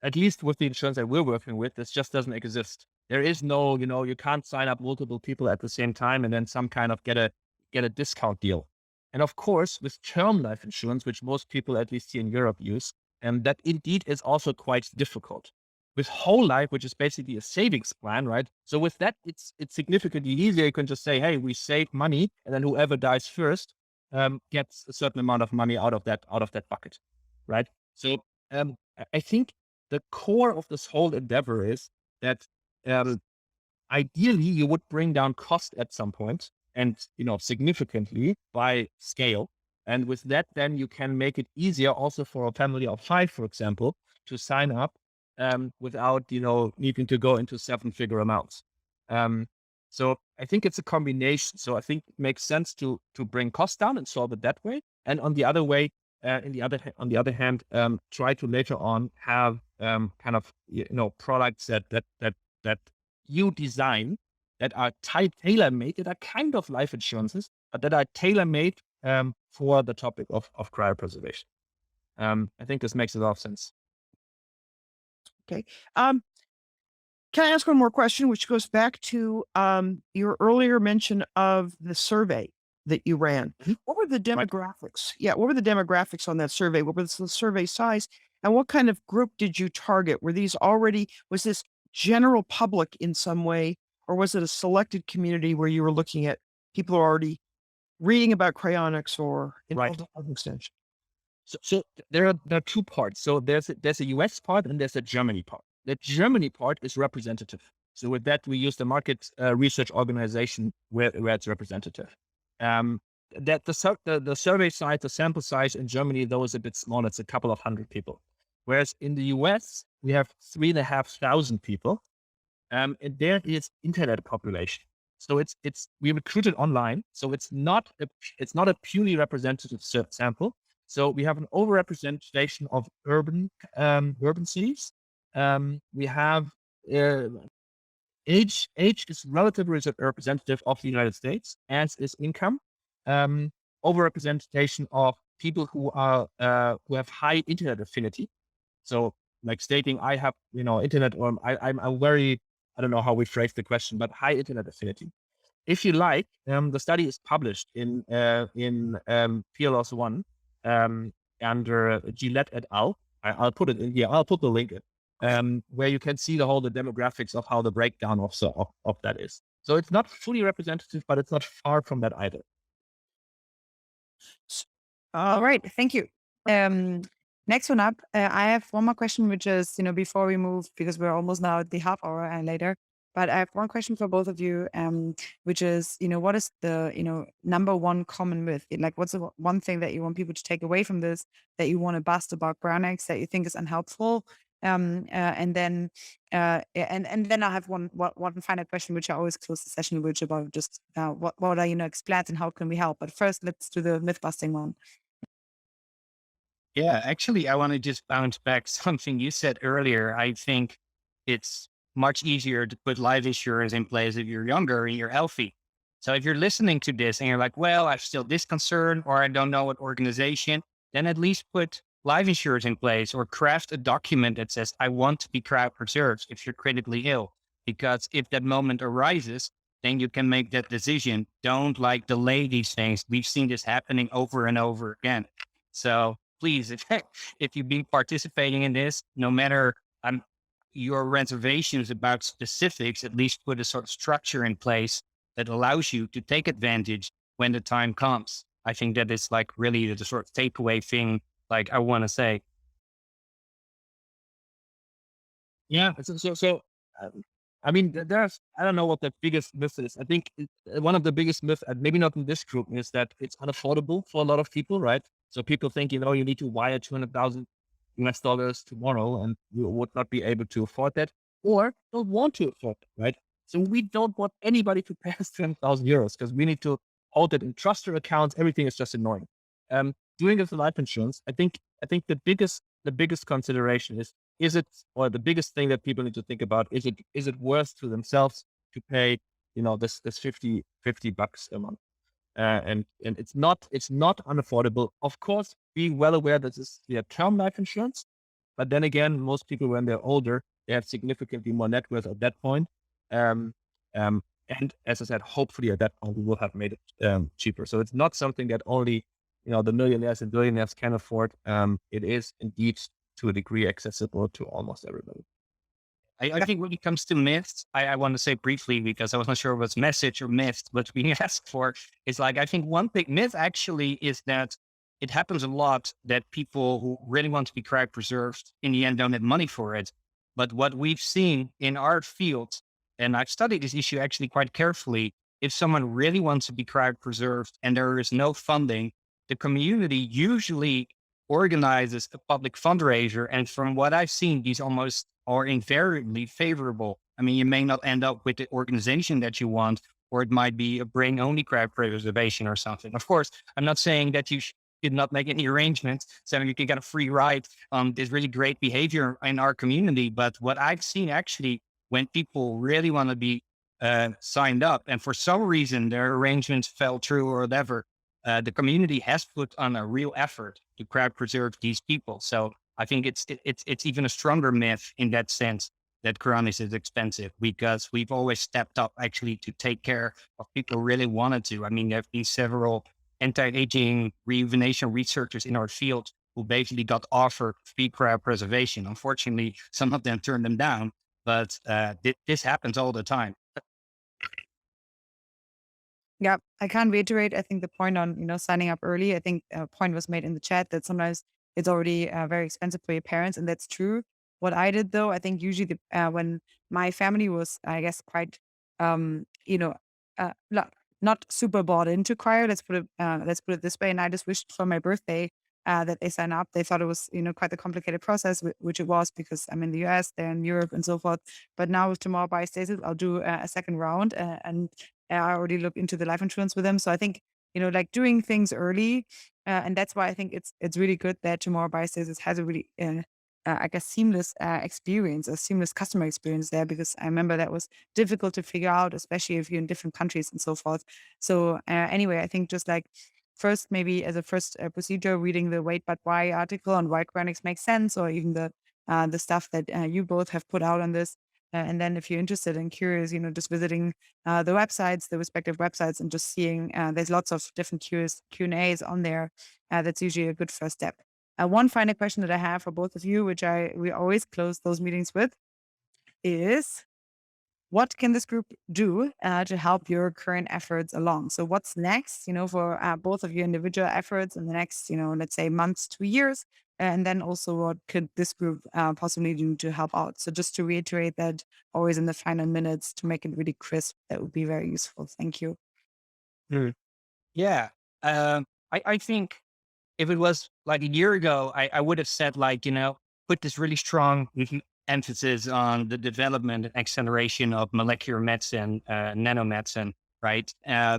at least with the insurance that we're working with, this just doesn't exist. There is no, you can't sign up multiple people at the same time and then some kind of get a discount deal. And of course, with term life insurance, which most people, at least here in Europe, use, and that indeed is also quite difficult. With whole life, which is basically a savings plan, right? So with that, it's significantly easier. You can just say, hey, we save money, and then whoever dies first gets a certain amount of money out of that bucket, right? So I think the core of this whole endeavor is that ideally you would bring down cost at some point, and significantly by scale. And with that, then you can make it easier also for a family of 5, for example, to sign up without needing to go into 7-figure amounts. So I think it's a combination. So I think it makes sense to bring costs down and solve it that way. And on the other way, on the other hand, try to later on have kind of products that you design that are tailor-made, that are kind of life insurances, but that are tailor-made for the topic of cryopreservation. I think this makes a lot of sense. Okay. Can I ask one more question, which goes back to your earlier mention of the survey that you ran? What were the demographics? Yeah, what were the demographics on that survey? What was the survey size? And what kind of group did you target? Was this general public in some way, or was it a selected community where you were looking at people who are already reading about cryonics or involved in extension? So there are 2 parts. So there's a US part and there's a Germany part. The Germany part is representative. So with that, we use the market research organization where it's representative. That the survey size, the sample size in Germany, though, is a bit small. It's a couple of hundred people. Whereas in the US, we have 3,500 people. And there is internet population. So we recruited online. So it's not a purely representative sample. So we have an overrepresentation of urban cities. We have in age is relatively representative of the United States, as is income. Overrepresentation of people who have high internet affinity. So like stating I have, internet, or I'm very, I don't know how we phrase the question, but high internet affinity. If you like, the study is published in PLOS One under Gillette et al. I'll put it in here. I'll put the link in, where you can see the demographics of how the breakdown of that is. So it's not fully representative, but it's not far from that either. All right, thank you. Next one up, I have one more question, which is, before we move, because we're almost now at the half hour and later, but I have one question for both of you, which is, what is the, number one common myth? Like, what's the one thing that you want people to take away from this, that you want to bust about Cryonics, that you think is unhelpful? And then I have one final question, which I always close the session, which about just what are explanations and how can we help? But first, let's do the myth busting one. Yeah, actually, I want to just bounce back something you said earlier. I think it's much easier to put life insurance in place if you're younger and you're healthy. So if you're listening to this and you're like, well, I'm still this concerned, or I don't know what organization, then at least put life insurance in place or craft a document that says, I want to be cryopreserved if you're critically ill. Because if that moment arises, then you can make that decision. Don't delay these things. We've seen this happening over and over again. So please, if you've been participating in this, no matter your reservations about specifics, at least put a sort of structure in place that allows you to take advantage when the time comes. I think that is really the sort of takeaway thing, I want to say. Yeah. So I mean, I don't know what the biggest myth is. I think one of the biggest myths, and maybe not in this group, is that it's unaffordable for a lot of people, right? So people think, you need to wire $200,000 tomorrow, and you would not be able to afford that, or don't want to afford it, right? So we don't want anybody to pay us €200,000 because we need to hold it in truster accounts. Everything is just annoying. Doing it with life insurance, I think the biggest consideration is it, or the biggest thing that people need to think about, is it worth to themselves to pay, this $50 a month? And it's not unaffordable. Of course, be well aware that this is term life insurance, but then again, most people, when they're older, they have significantly more net worth at that point. And as I said, hopefully at that point we will have made it cheaper. So it's not something that only the millionaires and billionaires can afford. It is indeed to a degree accessible to almost everybody. I think when it comes to myths, I want to say briefly, because I wasn't sure what's message or myth, what's being asked for, is I think one big myth actually is that it happens a lot that people who really want to be cryopreserved in the end don't have money for it. But what we've seen in our field, and I've studied this issue actually quite carefully, if someone really wants to be cryopreserved and there is no funding, the community usually organizes a public fundraiser. And from what I've seen, these almost are invariably favorable. I mean, you may not end up with the organization that you want, or it might be a brain-only cryopreservation or something. Of course, I'm not saying that you should not make any arrangements so you can get a free ride. There's really great behavior in our community. But what I've seen actually, when people really want to be signed up, and for some reason their arrangements fell through or whatever, the community has put on a real effort to cryopreserve these people. So I think it's even a stronger myth in that sense that Cryonics is expensive, because we've always stepped up actually to take care of people who really wanted to. I mean, there have been several anti-aging rejuvenation researchers in our field who basically got offered free cryopreservation. Unfortunately, some of them turned them down, but this happens all the time. Yeah, I can't reiterate. I think the point on, signing up early, I think a point was made in the chat that sometimes it's already very expensive for your parents. And that's true. What I did though, I think usually when my family was, I guess, quite, not super bought into cryo, let's put it this way. And I just wished for my birthday that they sign up. They thought it was, quite a complicated process, which it was, because I'm in the US, they're in Europe and so forth. But now with Tomorrow Biostasis, I'll do a second round and I already looked into the life insurance with them. So I think, doing things early. And that's why I think it's really good that Tomorrow Biostasis has a really I guess, seamless experience, a seamless customer experience there, because I remember that was difficult to figure out, especially if you're in different countries and so forth. So anyway, I think just like first, maybe as a first procedure, reading the Wait But Why article on why Cryonics makes sense, or even the stuff that you both have put out on this. And then if you're interested and curious, just visiting the websites, the respective websites, and just seeing there's lots of different Q&As on there. That's usually a good first step. One final question that I have for both of you, which we always close those meetings with, is what can this group do to help your current efforts along? So what's next, for both of your individual efforts in the next, let's say months to years? And then also what could this group possibly do to help out? So just to reiterate that always in the final minutes to make it really crisp, that would be very useful. Thank you. Yeah. I think if it was like a year ago, I would have said like, put this really strong emphasis on the development and acceleration of molecular medicine, nanomedicine, right?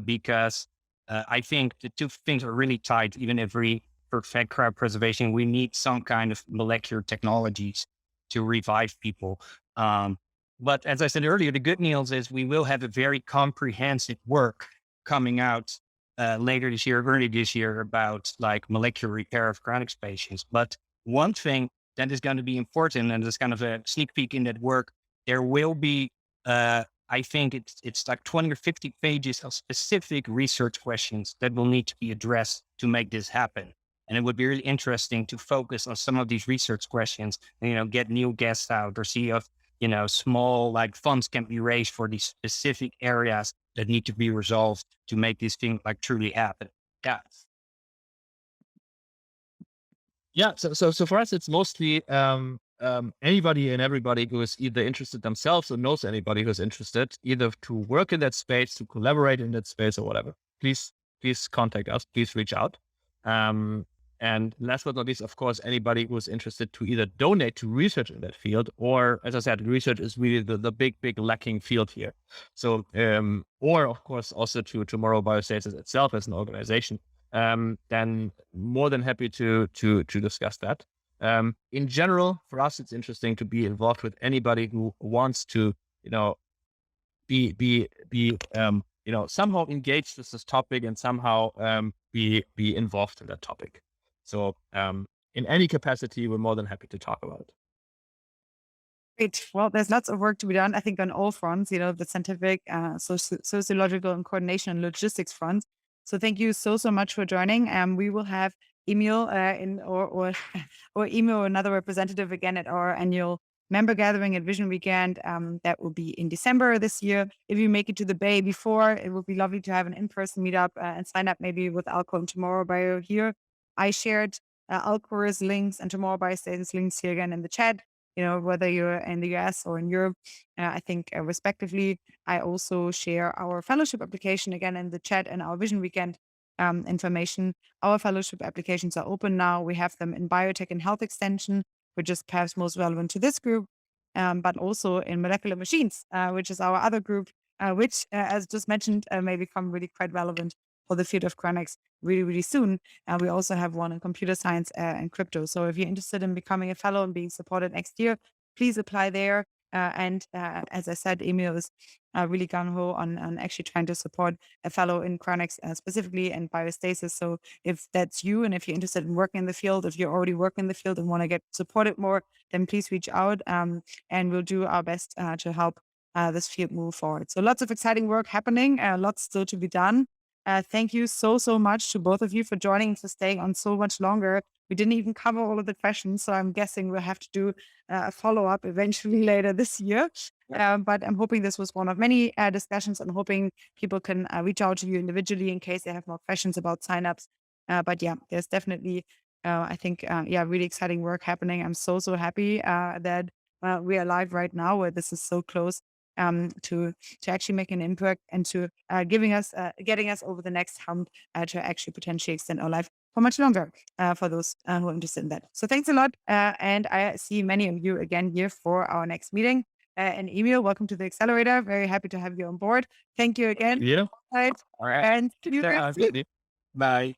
Because I think the two things are really tied. Even if we perfect cryopreservation, we need some kind of molecular technologies to revive people. But as I said earlier, the good news is we will have a very comprehensive work coming out later this year, early this year, about like molecular repair of chronic patients. But one thing that is going to be important, and it's kind of a sneak peek in that work, there will be, I think it's like 20 or 50 pages of specific research questions that will need to be addressed to make this happen. And it would be really interesting to focus on some of these research questions and, get new guests out, or see if, small like funds can be raised for these specific areas that need to be resolved to make this thing like truly happen. Yeah. Yeah. So for us, it's mostly anybody and everybody who is either interested themselves or knows anybody who's interested, either to work in that space, to collaborate in that space, or whatever. Please contact us. Please reach out. And last but not least, of course, anybody who's interested to either donate to research in that field, or, as I said, research is really the big lacking field here. So, or of course, also to Tomorrow Biostasis itself as an organization, then more than happy to discuss that. In general, for us, it's interesting to be involved with anybody who wants to, be somehow engaged with this topic and somehow be involved in that topic. So in any capacity, we're more than happy to talk about it. Great. Well, there's lots of work to be done, I think, on all fronts, the scientific, sociological, and coordination and logistics front. So thank you so much for joining. We will have Emil or Emil or another representative again at our annual member gathering at Vision Weekend. That will be in December this year. If you make it to the Bay before, it would be lovely to have an in-person meetup and sign up maybe with Alco and Tomorrow Bio here. I shared Alco's links and Tomorrow Biostasis links here again in the chat, whether you're in the US or in Europe, I think respectively. I also share our fellowship application again in the chat and our Vision Weekend information. Our fellowship applications are open now. We have them in biotech and health extension, which is perhaps most relevant to this group, but also in molecular machines, which is our other group, which, as just mentioned, may become really quite relevant for the field of cryonics really, really soon. We also have one in computer science and crypto. So if you're interested in becoming a fellow and being supported next year, please apply there. And as I said, Emil is really gung-ho on actually trying to support a fellow in cryonics specifically and biostasis. So if that's you, and if you're interested in working in the field, if you're already working in the field and want to get supported more, then please reach out and we'll do our best to help this field move forward. So lots of exciting work happening, lots still to be done. Thank you so much to both of you for joining, for staying on so much longer. We didn't even cover all of the questions, so I'm guessing we'll have to do a follow-up eventually later this year. But I'm hoping this was one of many discussions. I'm hoping people can reach out to you individually in case they have more questions about signups. But yeah, there's definitely, I think, really exciting work happening. I'm so happy that we are live right now, where this is so close to actually make an impact and to getting us over the next hump to actually potentially extend our life for much longer for those who are interested in that. So thanks a lot. And I see many of you again here for our next meeting. And Emil, welcome to the accelerator. Very happy to have you on board. Thank you again. Yeah. All right. And Bye.